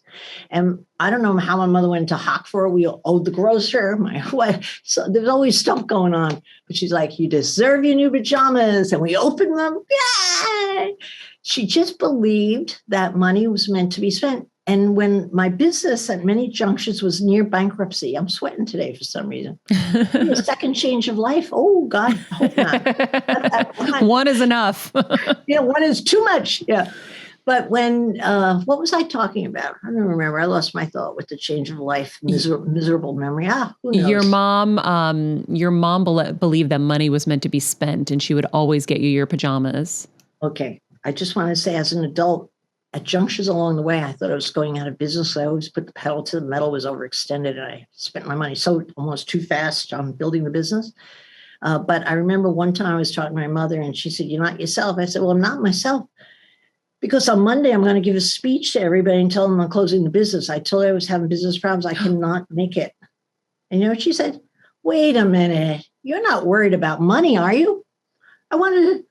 [SPEAKER 2] And I don't know how my mother went to hock for it. We owed the grocer, my wife. So there was always stuff going on. But she's like, you deserve your new pajamas. And we opened them. Yay! She just believed that money was meant to be spent. And when my business at many junctions was near bankruptcy, I'm sweating today for some reason. A second change of life. Oh, God, hope not.
[SPEAKER 1] One is enough.
[SPEAKER 2] Yeah, one is too much. Yeah. But when, what was I talking about? I don't remember. I lost my thought with the change of life, miserable memory. Who knows?
[SPEAKER 1] Your mom believed that money was meant to be spent, and she would always get you your pajamas.
[SPEAKER 2] Okay. I just want to say, as an adult, at junctures along the way, I thought I was going out of business. I always put the pedal to the metal, was overextended, and I spent my money so almost too fast on building the business. But I remember one time I was talking to my mother, and she said, "You're not yourself." I said, "Well, I'm not myself. Because on Monday, I'm going to give a speech to everybody and tell them I'm closing the business. I told her I was having business problems. I cannot make it." And you know what she said? "Wait a minute. You're not worried about money, are you?" I wanted to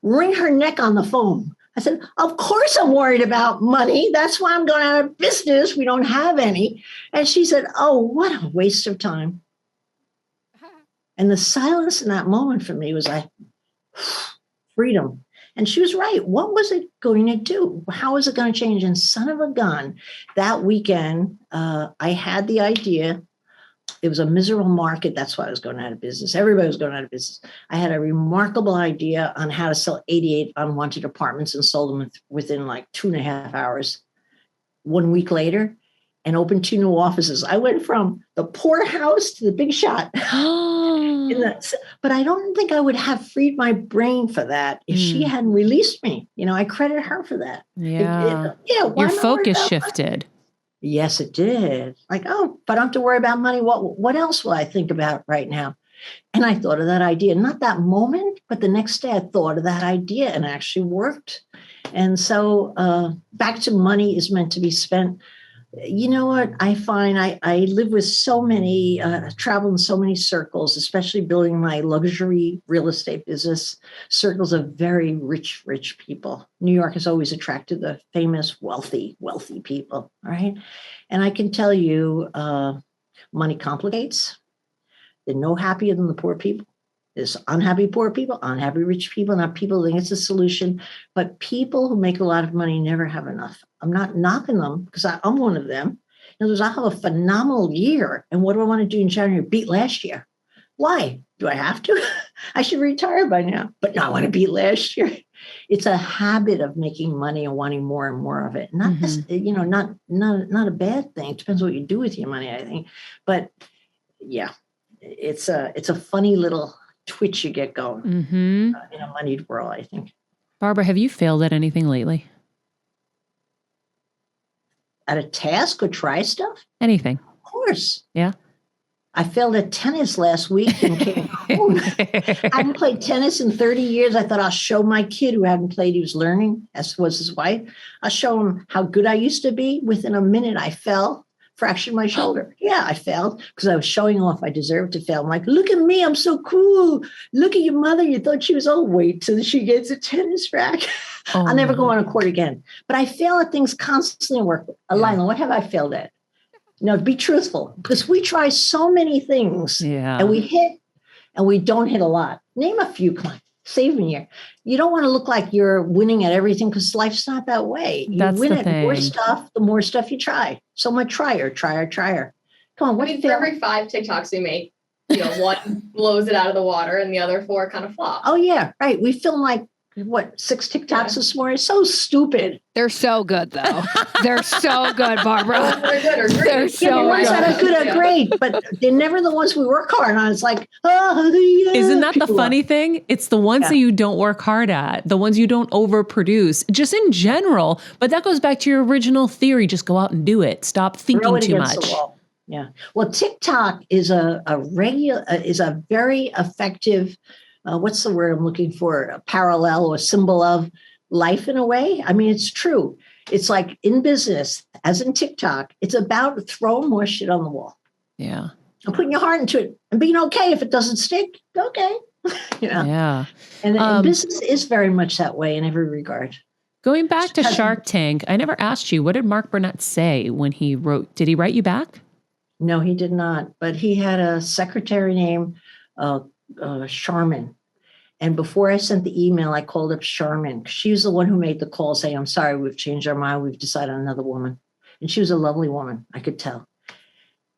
[SPEAKER 2] wring her neck on the phone. I said, of course I'm worried about money. That's why I'm going out of business. We don't have any. And she said, oh, what a waste of time. And the silence in that moment for me was like, freedom. And she was right. What was it going to do? How was it going to change? And son of a gun, that weekend, I had the idea. It was a miserable market. That's why I was going out of business. Everybody was going out of business. I had a remarkable idea on how to sell 88 unwanted apartments and sold them within like 2.5 hours. 1 week later, and opened 2 new offices. I went from the poorhouse to the big shot. But I don't think I would have freed my brain for that if she hadn't released me. I credit her for that.
[SPEAKER 1] Yeah. Your focus shifted.
[SPEAKER 2] Yes, it did. Like, oh, if I don't have to worry about money, what else will I think about right now? And I thought of that idea, not that moment, but the next day I thought of that idea and it actually worked. And so back to money is meant to be spent. You know what I find? I live with so many, travel in so many circles, especially building my luxury real estate business, circles of very rich people. New York has always attracted the famous, wealthy people, right? And I can tell you, money complicates. They're no happier than the poor people. There's unhappy poor people, unhappy rich people, not people think it's a solution, but people who make a lot of money never have enough. I'm not knocking them because I'm one of them. In other words, I have a phenomenal year. And what do I want to do in January? Beat last year. Why? Do I have to? I should retire by now, but no, I want to beat last year. It's a habit of making money and wanting more and more of it. Not, not a bad thing. It depends what you do with your money, I think. But yeah, it's a funny little twitch you get going in a moneyed world, I think.
[SPEAKER 1] Barbara, have you failed at anything lately?
[SPEAKER 2] At a task or try stuff?
[SPEAKER 1] Anything.
[SPEAKER 2] Of course.
[SPEAKER 1] Yeah.
[SPEAKER 2] I failed at tennis last week and came home. I hadn't played tennis in 30 years. I thought I'll show my kid who hadn't played, he was learning, as was his wife. I'll show him how good I used to be. Within a minute, I fell. Fractured my shoulder. Yeah, I failed because I was showing off. I deserved to fail. I'm like, look at me. I'm so cool. Look at your mother. You thought she was overweight till she gets a tennis racket. Oh. I'll never go on a court again. But I fail at things constantly in work. Alina, what have I failed at? Be truthful, because we try so many things and we hit and we don't hit a lot. Name a few. Come on. Save me here. You don't want to look like you're winning at everything because life's not that way. You win at more stuff, the more stuff you try. So much trier. Come on.
[SPEAKER 4] For every 5 TikToks we make, one blows it out of the water and the other 4 kind of flop.
[SPEAKER 2] Oh, yeah. Right. We film 6 TikToks this morning? It's so stupid.
[SPEAKER 3] They're so good, though. They're so good, Barbara.
[SPEAKER 4] They're good or great.
[SPEAKER 3] They're so
[SPEAKER 2] the ones that are good are great, but they're never the ones we work hard on. It's like, Isn't
[SPEAKER 1] that the funny thing? It's the ones that you don't work hard at, the ones you don't overproduce, just in general. But that goes back to your original theory. Just go out and do it. Stop thinking too much.
[SPEAKER 2] Yeah. Well, TikTok is a very effective. What's the word I'm looking for? A parallel or symbol of life in a way. I mean, it's true. It's like in business, as in TikTok, it's about throwing more shit on the wall.
[SPEAKER 1] Yeah.
[SPEAKER 2] And putting your heart into it and being okay if it doesn't stick. Okay.
[SPEAKER 1] Yeah.
[SPEAKER 2] And business is very much that way in every regard.
[SPEAKER 1] Going back to Shark Tank, I never asked you, what did Mark Burnett say when he wrote? Did he write you back?
[SPEAKER 2] No, he did not. But he had a secretary named Charmin. And before I sent the email, I called up Charmin. She was the one who made the call saying, I'm sorry, we've changed our mind. We've decided on another woman. And she was a lovely woman. I could tell.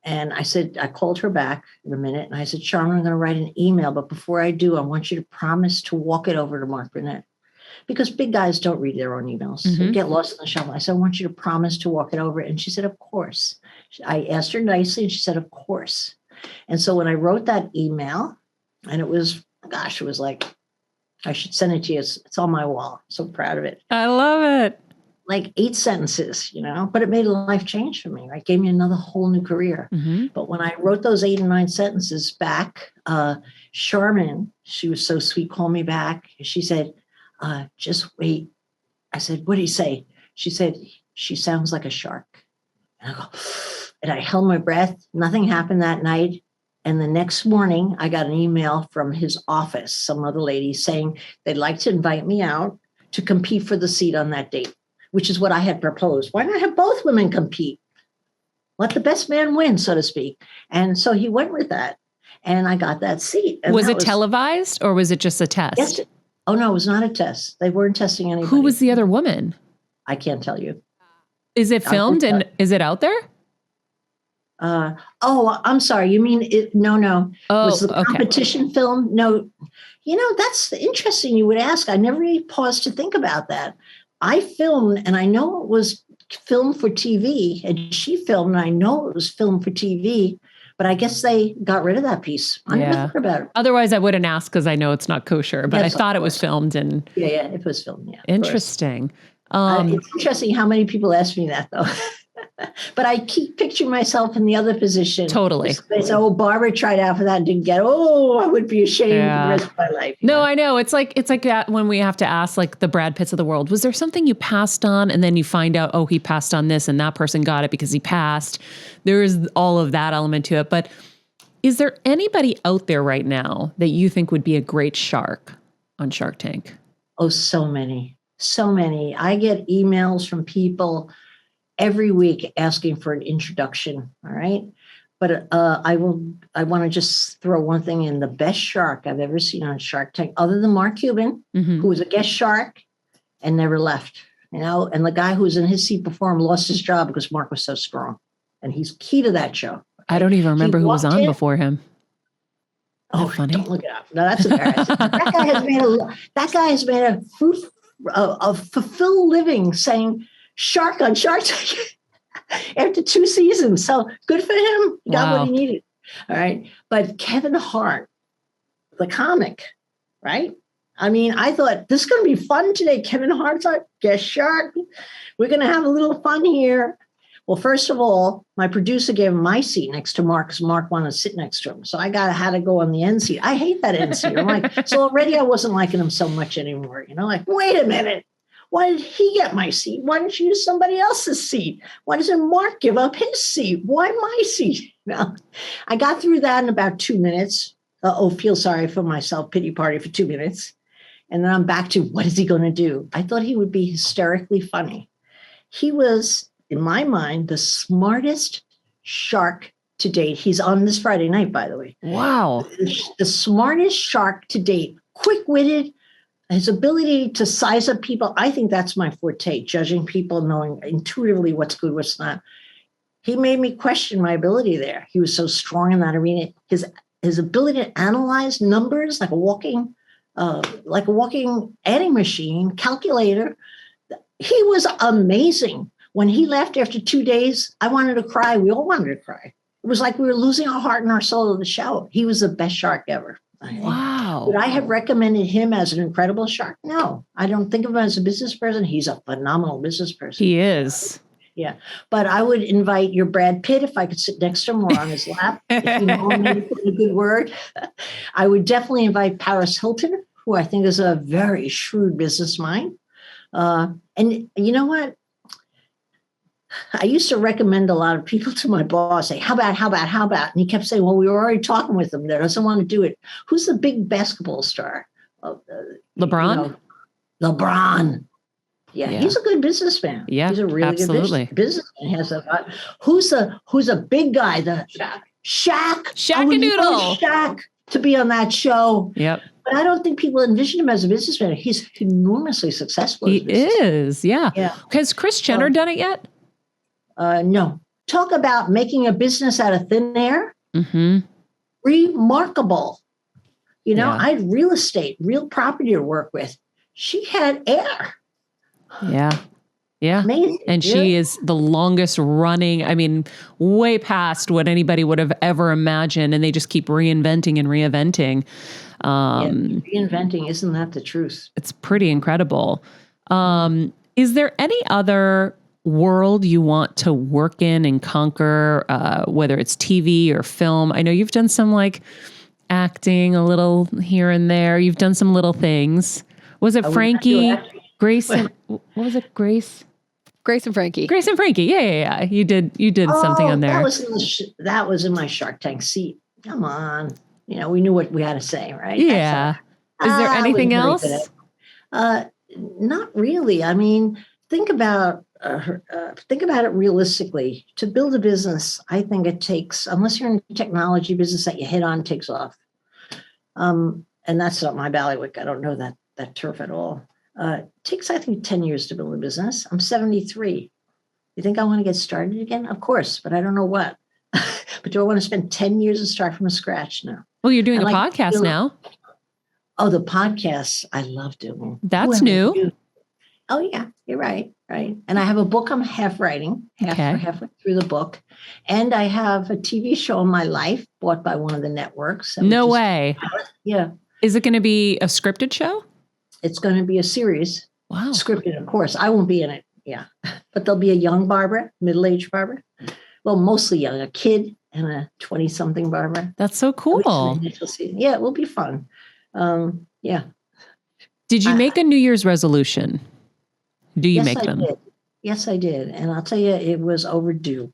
[SPEAKER 2] And I called her back in a minute. And I said, Charmin, I'm going to write an email. But before I do, I want you to promise to walk it over to Mark Burnett. Because big guys don't read their own emails. They get lost in the shuffle. I said, I want you to promise to walk it over. And she said, of course. I asked her nicely. And she said, of course. And so when I wrote that email, and it was like, I should send it to you. It's on my wall. I'm so proud of it.
[SPEAKER 1] I love it.
[SPEAKER 2] Like 8 sentences, but it made a life change for me. Right? Gave me another whole new career. But when I wrote those 8 and 9 sentences back, Charmin, she was so sweet, called me back. She said, just wait. I said, what did he say? She said, she sounds like a shark. And I go, and I held my breath. Nothing happened that night. And the next morning, I got an email from his office, some other lady saying they'd like to invite me out to compete for the seat on that date, which is what I had proposed. Why not have both women compete? Let the best man win, so to speak. And so he went with that. And I got that seat. And
[SPEAKER 1] Was
[SPEAKER 2] that
[SPEAKER 1] it televised or was it just a test?
[SPEAKER 2] Yes. Oh, no, it was not a test. They weren't testing anybody.
[SPEAKER 1] Who was the other woman?
[SPEAKER 2] I can't tell you.
[SPEAKER 1] Is it filmed and is it out there?
[SPEAKER 2] I'm sorry. You mean it? No.
[SPEAKER 1] Oh,
[SPEAKER 2] was the competition film? No. That's interesting. You would ask. I never really paused to think about that. I filmed, and I know it was filmed for TV, and she filmed, and I know it was filmed for TV. But I guess they got rid of that piece. I never thought about it.
[SPEAKER 1] Otherwise, I wouldn't ask because I know it's not kosher. But
[SPEAKER 2] Yes,
[SPEAKER 1] I thought it was filmed. And
[SPEAKER 2] yeah, it was filmed. Yeah,
[SPEAKER 1] interesting.
[SPEAKER 2] It's interesting how many people ask me that, though. But I keep picturing myself in the other position.
[SPEAKER 1] Totally.
[SPEAKER 2] They say, "Oh, Barbara tried out for that and didn't get it." Oh, I would be ashamed for the rest of my life.
[SPEAKER 1] No, I know. It's like that when we have to ask like the Brad Pitts of the world, was there something you passed on? And then you find out, oh, he passed on this and that person got it because he passed. There is all of that element to it. But is there anybody out there right now that you think would be a great shark on Shark Tank?
[SPEAKER 2] Oh, so many. So many. I get emails from people every week asking for an introduction. All right. But I want to just throw one thing in. The best shark I've ever seen on Shark Tank, other than Mark Cuban, who was a guest shark and never left, and the guy who was in his seat before him lost his job because Mark was so strong. And he's key to that show.
[SPEAKER 1] I don't even remember who was on before him.
[SPEAKER 2] Oh, funny. Don't look it up. No, that's embarrassing. That guy has made a fulfilled living saying shark on Shark Tank after 2 seasons. So good for him. He got what he needed. All right. But Kevin Hart, the comic, right? I mean, I thought this is going to be fun today. Kevin Hart's our guest shark. We're going to have a little fun here. Well, first of all, my producer gave him my seat next to Mark because Mark wanted to sit next to him. So I had to go on the end seat. I hate that end seat. I'm like, so already I wasn't liking him so much anymore. Like, wait a minute. Why did he get my seat? Why didn't you use somebody else's seat? Why doesn't Mark give up his seat? Why my seat? I got through that in about 2 minutes. Feel sorry for myself, pity party for 2 minutes. And then I'm back to what is he going to do? I thought he would be hysterically funny. He was, in my mind, the smartest shark to date. He's on this Friday night, by the way.
[SPEAKER 1] Wow.
[SPEAKER 2] The smartest shark to date, quick-witted, his ability to size up people. I think that's my forte, judging people, knowing intuitively what's good, what's not. He made me question my ability there. He was so strong in that arena. His ability to analyze numbers like a walking adding machine, calculator. He was amazing. When he left after 2 days, I wanted to cry. We all wanted to cry. It was like we were losing our heart and our soul in the show. He was the best shark ever.
[SPEAKER 1] Wow.
[SPEAKER 2] Would I have recommended him as an incredible shark? No, I don't think of him as a business person. He's a phenomenal business person.
[SPEAKER 1] He is.
[SPEAKER 2] Yeah. But I would invite your Brad Pitt if I could sit next to him or on his lap. If you know him, put in a good word. I would definitely invite Paris Hilton, who I think is a very shrewd business mind. And you know what? I used to recommend a lot of people to my boss, say, how about? And he kept saying, well, we were already talking with him. There doesn't want to do it. Who's the big basketball star?
[SPEAKER 1] LeBron?
[SPEAKER 2] LeBron. Yeah, he's a good businessman.
[SPEAKER 1] Yeah,
[SPEAKER 2] he's a really good businessman. He has who's a big guy? The Shaq.
[SPEAKER 1] Shaq-a-doodle.
[SPEAKER 2] Shaq to be on that show.
[SPEAKER 1] Yep.
[SPEAKER 2] But I don't think people envision him as a businessman. He's enormously successful.
[SPEAKER 1] He is. Yeah. Has Kris Jenner done it yet?
[SPEAKER 2] No. Talk about making a business out of thin air.
[SPEAKER 1] Mm-hmm.
[SPEAKER 2] Remarkable. I had real estate, real property to work with. She had air.
[SPEAKER 1] Yeah. Yeah.
[SPEAKER 2] Amazing.
[SPEAKER 1] And she is the longest running, I mean, way past what anybody would have ever imagined. And they just keep reinventing and reinventing.
[SPEAKER 2] Reinventing, isn't that the truth?
[SPEAKER 1] It's pretty incredible. Is there any other world you want to work in and conquer, whether it's TV or film? I know you've done some like acting a little here and there. You've done some little things. Was it Frankie? Grace? What was it? Grace and Frankie. Grace and Frankie. Yeah. You did something on there.
[SPEAKER 2] That was in my Shark Tank seat. Come on. We knew what we had to say, right?
[SPEAKER 1] Yeah. Is there anything else?
[SPEAKER 2] Not really. I mean, think about it realistically. To build a business, I think it takes, unless you're in a technology business that you hit on, takes off. And that's not my bailiwick. I don't know that turf at all. It takes, I think, 10 years to build a business. I'm 73. You think I want to get started again? Of course, but I don't know what. But do I want to spend 10 years and start from scratch? No.
[SPEAKER 1] Well, you're doing a podcast now.
[SPEAKER 2] Oh, the podcasts I love doing.
[SPEAKER 1] That's new.
[SPEAKER 2] Oh, yeah, you're right. Right. And I have a book I'm half writing, halfway through the book. And I have a TV show in my life bought by one of the networks.
[SPEAKER 1] No way.
[SPEAKER 2] Yeah.
[SPEAKER 1] Is it going to be a scripted show?
[SPEAKER 2] It's going to be a series.
[SPEAKER 1] Wow.
[SPEAKER 2] Scripted, of course. I won't be in it. Yeah. But there'll be a young Barbara, middle-aged Barbara. Well, mostly young, a kid and a 20-something Barbara.
[SPEAKER 1] That's so cool.
[SPEAKER 2] Yeah, it will be fun. Yeah.
[SPEAKER 1] Did you make a New Year's resolution? Do you make them?
[SPEAKER 2] Did. Yes, I did. And I'll tell you, it was overdue.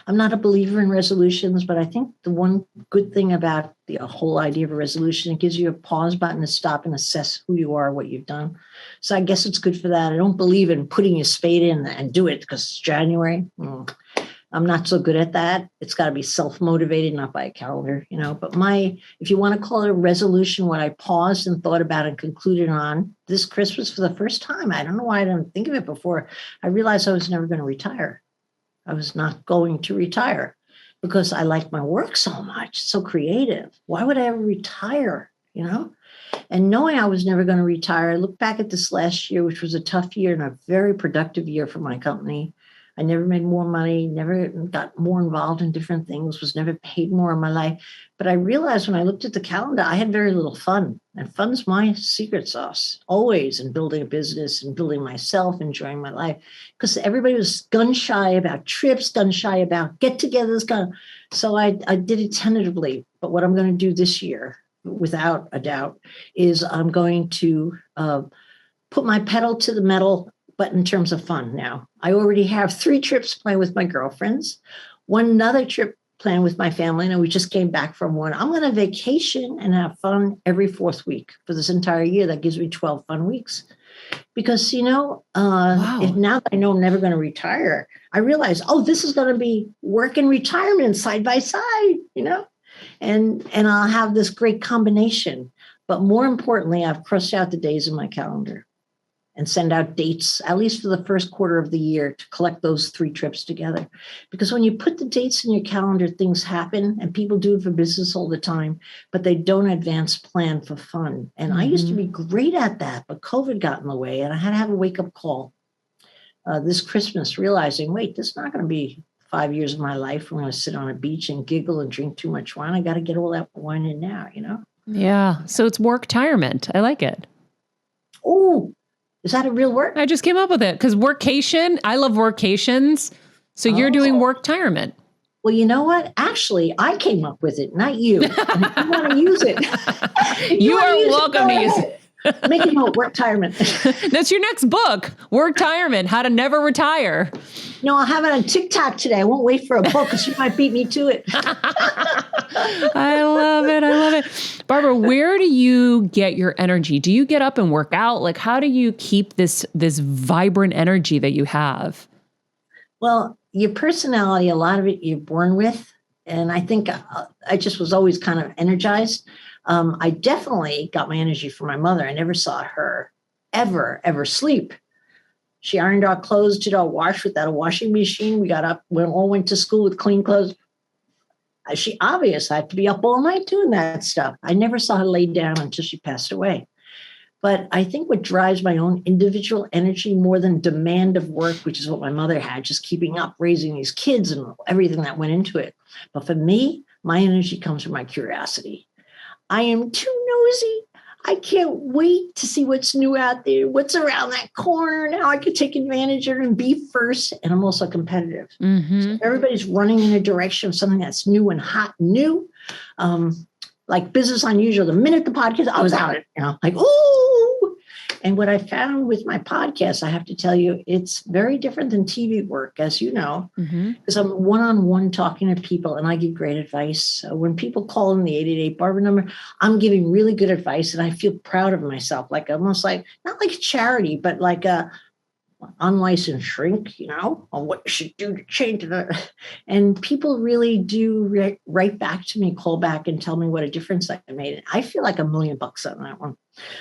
[SPEAKER 2] I'm not a believer in resolutions, but I think the one good thing about the whole idea of a resolution, it gives you a pause button to stop and assess who you are, what you've done. So I guess it's good for that. I don't believe in putting your spade in and do it because it's January. I'm not so good at that. It's got to be self-motivated, not by a calendar, But if you want to call it a resolution, what I paused and thought about and concluded on this Christmas for the first time, I don't know why I didn't think of it before. I realized I was never going to retire. I was not going to retire because I like my work so much, so creative. Why would I ever retire, And knowing I was never going to retire, I look back at this last year, which was a tough year and a very productive year for my company. I never made more money, never got more involved in different things, was never paid more in my life. But I realized when I looked at the calendar, I had very little fun. And fun's my secret sauce, always in building a business and building myself, enjoying my life. Because everybody was gun shy about trips, gun shy about get-togethers. So I did it tentatively. But what I'm going to do this year, without a doubt, is I'm going to put my pedal to the metal, but in terms of fun now. I already have 3 trips planned with my girlfriends, another trip planned with my family, and we just came back from one. I'm going to vacation and have fun every 4th week for this entire year. That gives me 12 fun weeks. Because, wow. If now that I know I'm never going to retire, I realize, this is going to be work and retirement side by side, and I'll have this great combination. But more importantly, I've crossed out the days in my calendar and send out dates, at least for the first quarter of the year, to collect those 3 trips together. Because when you put the dates in your calendar, things happen, and people do it for business all the time, but they don't advance plan for fun. And I used to be great at that, but COVID got in the way, and I had to have a wake-up call this Christmas, realizing, wait, this is not going to be 5 years of my life. I'm going to sit on a beach and giggle and drink too much wine. I got to get all that wine in now,
[SPEAKER 1] Yeah. So it's work-tirement. I like it.
[SPEAKER 2] Oh, is that a real word?
[SPEAKER 1] I just came up with it because workcation, I love workations. So you're doing work-tirement.
[SPEAKER 2] Well, you know what? Actually, I came up with it, not you. And if you want to use it,
[SPEAKER 1] you are welcome to use it.
[SPEAKER 2] Make it about work-tirement.
[SPEAKER 1] That's your next book, Work-Tirement, How to Never Retire.
[SPEAKER 2] No, I'll have it on TikTok today. I won't wait for a book because you might beat me to it.
[SPEAKER 1] I love it. I love it. Barbara, where do you get your energy? Do you get up and work out? Like, how do you keep this vibrant energy that you have?
[SPEAKER 2] Well, your personality, a lot of it you're born with. And I think I just was always kind of energized. I definitely got my energy from my mother. I never saw her ever sleep. She ironed our clothes, did our wash without a washing machine. We got up, we all went to school with clean clothes. She obviously had to be up all night doing that stuff. I never saw her lay down until she passed away. But I think what drives my own individual energy more than demand of work, which is what my mother had, just keeping up, raising these kids and everything that went into it. But for me, my energy comes from my curiosity. I am too nosy. I can't wait to see what's new out there, what's around that corner, and how I could take advantage of it and be first. And I'm also competitive. Mm-hmm. So everybody's running in a direction of something that's new and hot and new. Like Business Unusual, the minute the podcast, I was out, like, ooh. And what I found with my podcast, I have to tell you, it's very different than TV work, as you know, because I'm one-on-one talking to people and I give great advice. So when people call in the 888 Barbara number, I'm giving really good advice and I feel proud of myself, like almost like, not like a charity, but like a unlicensed shrink, on what you should do to change it. And people really do write back to me, call back and tell me what a difference I made. I feel like $1 million on that one.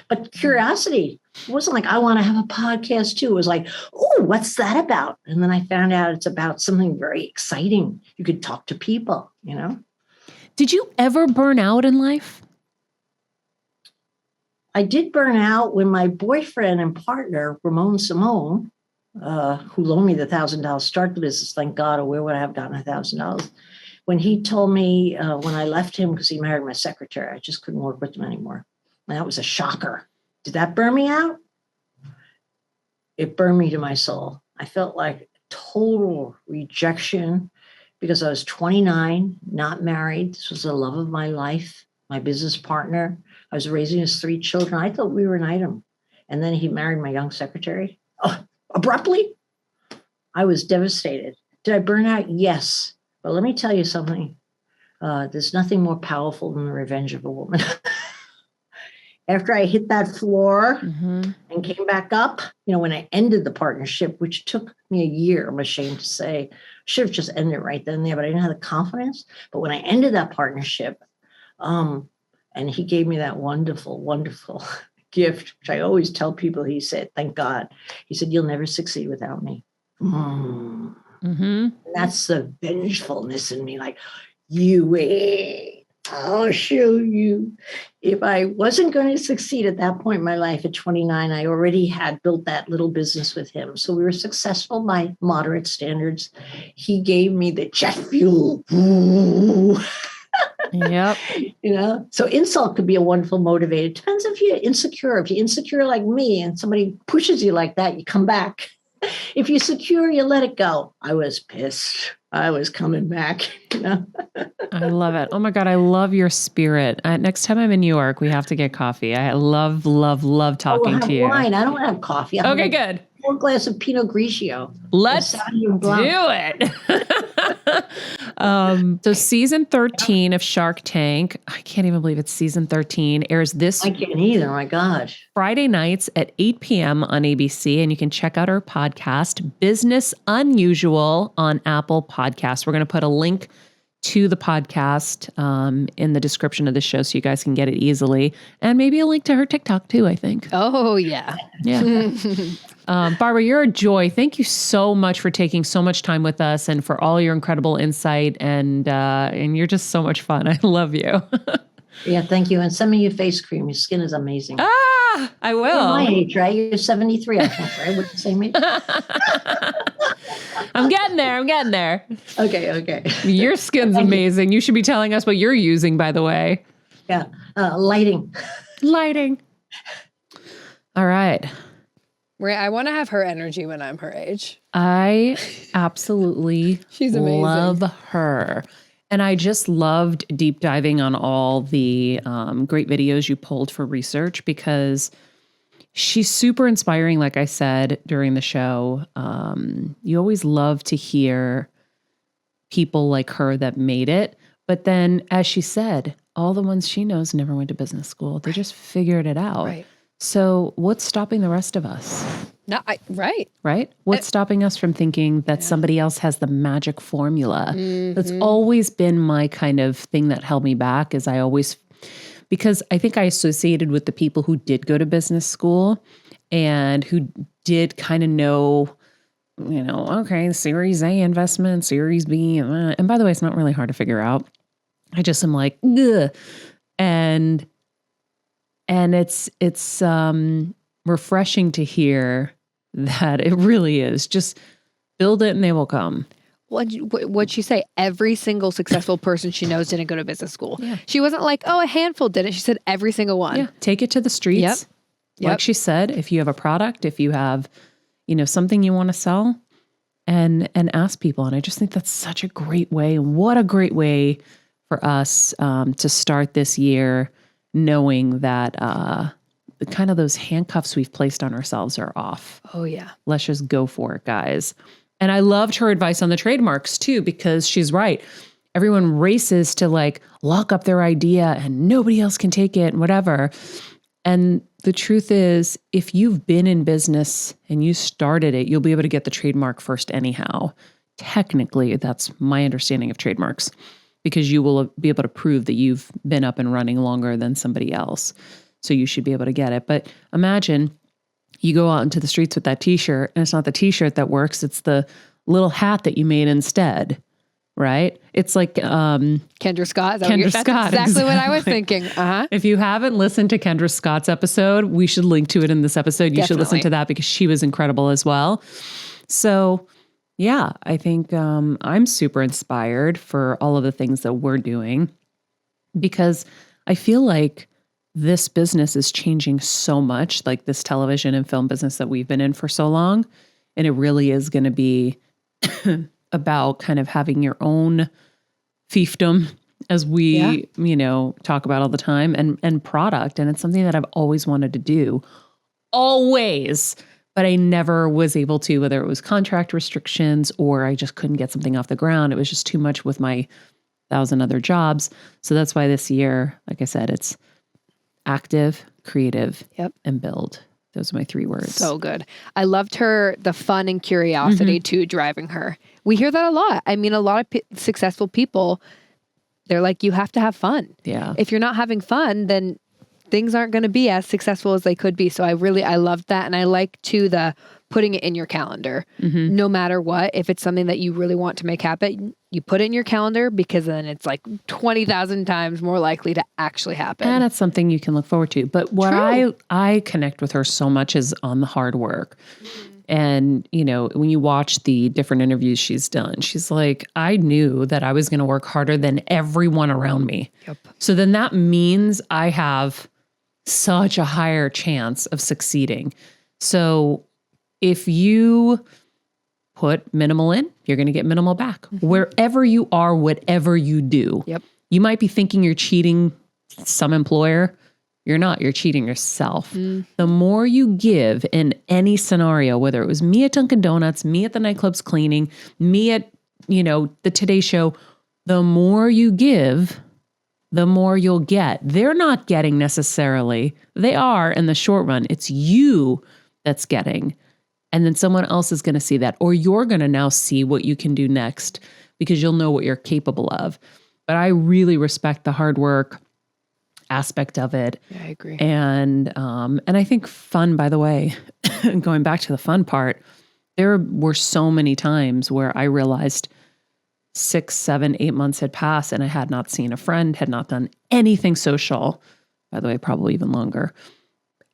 [SPEAKER 2] But curiosity, it wasn't like I want to have a podcast too. It was like, oh, what's that about? And then I found out it's about something very exciting. You could talk to people,
[SPEAKER 1] Did you ever burn out in life?
[SPEAKER 2] I did burn out when my boyfriend and partner, Ramon Simone, who loaned me the $1,000 start the business, thank God, or where would I have gotten $1,000? When he told me when I left him, because he married my secretary, I just couldn't work with him anymore. And that was a shocker. Did that burn me out? It burned me to my soul. I felt like total rejection because I was 29, not married. This was the love of my life, my business partner. I was raising his 3 children. I thought we were an item. And then he married my young secretary. Oh, abruptly. I was devastated. Did I burn out? Yes. But let me tell you something. There's nothing more powerful than the revenge of a woman. After I hit that floor and came back up, when I ended the partnership, which took me a year, I'm ashamed to say, should have just ended it right then and there, but I didn't have the confidence. But when I ended that partnership, and he gave me that wonderful, wonderful gift, which I always tell people, he said, thank God. He said, you'll never succeed without me. And that's the vengefulness in me. Like, you wait, I'll show you. If I wasn't going to succeed at that point in my life at 29, I already had built that little business with him. So we were successful by moderate standards. He gave me the jet fuel.
[SPEAKER 1] Yep.
[SPEAKER 2] So insult could be a wonderful motivator. Depends if you're insecure. If you're insecure like me and somebody pushes you like that, you come back. If you're secure, you let it go. I was pissed. I was coming back.
[SPEAKER 1] I love it. Oh my God, I love your spirit. Next time I'm in New York, we have to get coffee. I love, love, love talking to you.
[SPEAKER 2] Wine. I don't have coffee.
[SPEAKER 1] Okay, good.
[SPEAKER 2] 4 glass of Pinot Grigio.
[SPEAKER 1] Let's do it. So season 13 of Shark Tank, I can't even believe it's season 13, airs this
[SPEAKER 2] I can't either. Oh my gosh.
[SPEAKER 1] Friday nights at 8 p.m. on ABC. And you can check out our podcast, Business Unusual, on Apple Podcasts. We're going to put a link to the podcast in the description of the show so you guys can get it easily. And maybe a link to her TikTok too, I think.
[SPEAKER 3] Oh, yeah.
[SPEAKER 1] Yeah. Barbara, you're a joy. Thank you so much for taking so much time with us and for all your incredible insight. And you're just so much fun. I love you.
[SPEAKER 2] Yeah, thank you. And send me your face cream. Your skin is amazing.
[SPEAKER 1] I will.
[SPEAKER 2] You're my age, right? You're 73, I think, right? With the same age?
[SPEAKER 1] I'm getting there.
[SPEAKER 2] Okay.
[SPEAKER 1] Your skin's amazing. You should be telling us what you're using, by the way.
[SPEAKER 2] Yeah. Lighting.
[SPEAKER 1] All right.
[SPEAKER 3] I want to have her energy when I'm her age.
[SPEAKER 1] I absolutely
[SPEAKER 3] She's amazing.
[SPEAKER 1] Love her. And I just loved deep diving on all the great videos you pulled for research because she's super inspiring, like I said during the show. You always love to hear people like her that made it. But then, as she said, all the ones she knows never went to business school. They just figured it out.
[SPEAKER 3] Right.
[SPEAKER 1] So what's stopping the rest of us? Right? What's stopping us from thinking that somebody else has the magic formula? That's always been my kind of thing that held me back is because I think I associated with the people who did go to business school and who did kind of know, okay, Series A investment, Series B. And by the way, it's not really hard to figure out. I just am like, ugh. And it's refreshing to hear that it really is. Just build it and they will come.
[SPEAKER 3] What'd she say? Every single successful person she knows didn't go to business school.
[SPEAKER 1] Yeah.
[SPEAKER 3] She wasn't like, a handful did it. She said every single one.
[SPEAKER 1] Yeah. Take it to the streets.
[SPEAKER 3] Yep.
[SPEAKER 1] Like she said, if you have a product, if you have, something you want to sell and ask people. And I just think that's such a great way. And what a great way for us to start this year knowing that the kind of those handcuffs we've placed on ourselves are off.
[SPEAKER 3] Oh, yeah.
[SPEAKER 1] Let's just go for it, guys. And I loved her advice on the trademarks too, because she's right. Everyone races to like lock up their idea and nobody else can take it and whatever. And the truth is, if you've been in business and you started it, you'll be able to get the trademark first anyhow. Technically, that's my understanding of trademarks, because you will be able to prove that you've been up and running longer than somebody else. So you should be able to get it. But imagine you go out into the streets with that t-shirt and it's not the t-shirt that works. It's the little hat that you made instead, right? It's like
[SPEAKER 3] Kendra Scott.
[SPEAKER 1] Kendra Scott.
[SPEAKER 3] That's exactly what I was thinking. Uh-huh.
[SPEAKER 1] If you haven't listened to Kendra Scott's episode, we should link to it in this episode. You should listen to that because she was incredible as well. So yeah, I think I'm super inspired for all of the things that we're doing, because I feel like this business is changing so much, like this television and film business that we've been in for so long. And it really is going to be about kind of having your own fiefdom, as we, talk about all the time, and product. And it's something that I've always wanted to do. Always. But I never was able to, whether it was contract restrictions or I just couldn't get something off the ground. It was just too much with my 1,000 other jobs. So that's why this year, like I said, it's active, creative, and build. Those are my 3 words.
[SPEAKER 3] So good. I loved the fun and curiosity too, driving her. We hear that a lot. I mean, a lot of successful people, they're like, you have to have fun.
[SPEAKER 1] Yeah.
[SPEAKER 3] If you're not having fun, then things aren't going to be as successful as they could be. So I loved that. And I like too, the putting it in your calendar, no matter what. If it's something that you really want to make happen, you put it in your calendar, because then it's like 20,000 times more likely to actually happen.
[SPEAKER 1] And it's something you can look forward to. But what I connect with her so much is on the hard work. And, when you watch the different interviews she's done, she's like, I knew that I was going to work harder than everyone around me.
[SPEAKER 3] Yep.
[SPEAKER 1] So then that means I have such a higher chance of succeeding. So if you put minimal in, you're going to get minimal back. Wherever you are, whatever you do.
[SPEAKER 3] Yep.
[SPEAKER 1] You might be thinking you're cheating some employer. You're not. You're cheating yourself. The more you give in any scenario, whether it was me at Dunkin' Donuts, me at the nightclubs cleaning, me at, the Today Show, the more you give, the more you'll get. They're not getting necessarily. They are in the short run. It's you that's getting. And then someone else is going to see that, or you're going to now see what you can do next, because you'll know what you're capable of. But I really respect the hard work aspect of it.
[SPEAKER 3] Yeah, I agree.
[SPEAKER 1] And I think fun, by the way, going back to the fun part, there were so many times where I realized 6, 7, 8 months had passed and I had not seen a friend, had not done anything social, by the way, probably even longer.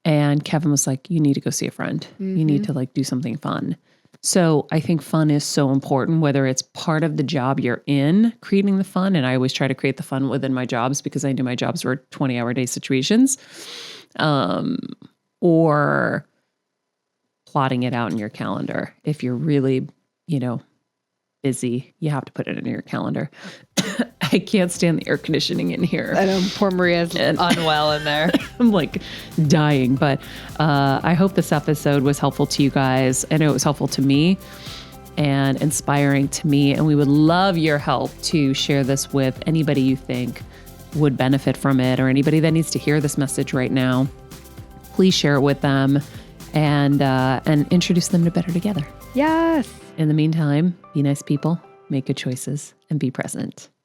[SPEAKER 1] And Kevin was like, you need to go see a friend. You need to like do something fun. So I think fun is so important, whether it's part of the job you're in, creating the fun. And I always try to create the fun within my jobs, because I knew my jobs were 20-hour day situations, or plotting it out in your calendar. If you're really, busy, you have to put it in your calendar. I can't stand the air conditioning in here.
[SPEAKER 3] I know, poor Maria's unwell in there.
[SPEAKER 1] I'm like dying, but I hope this episode was helpful to you guys. I know it was helpful to me and inspiring to me, and we would love your help to share this with anybody you think would benefit from it, or anybody that needs to hear this message right now. Please share it with them and introduce them to Better Together.
[SPEAKER 3] Yes.
[SPEAKER 1] In the meantime, be nice people, make good choices, and be present.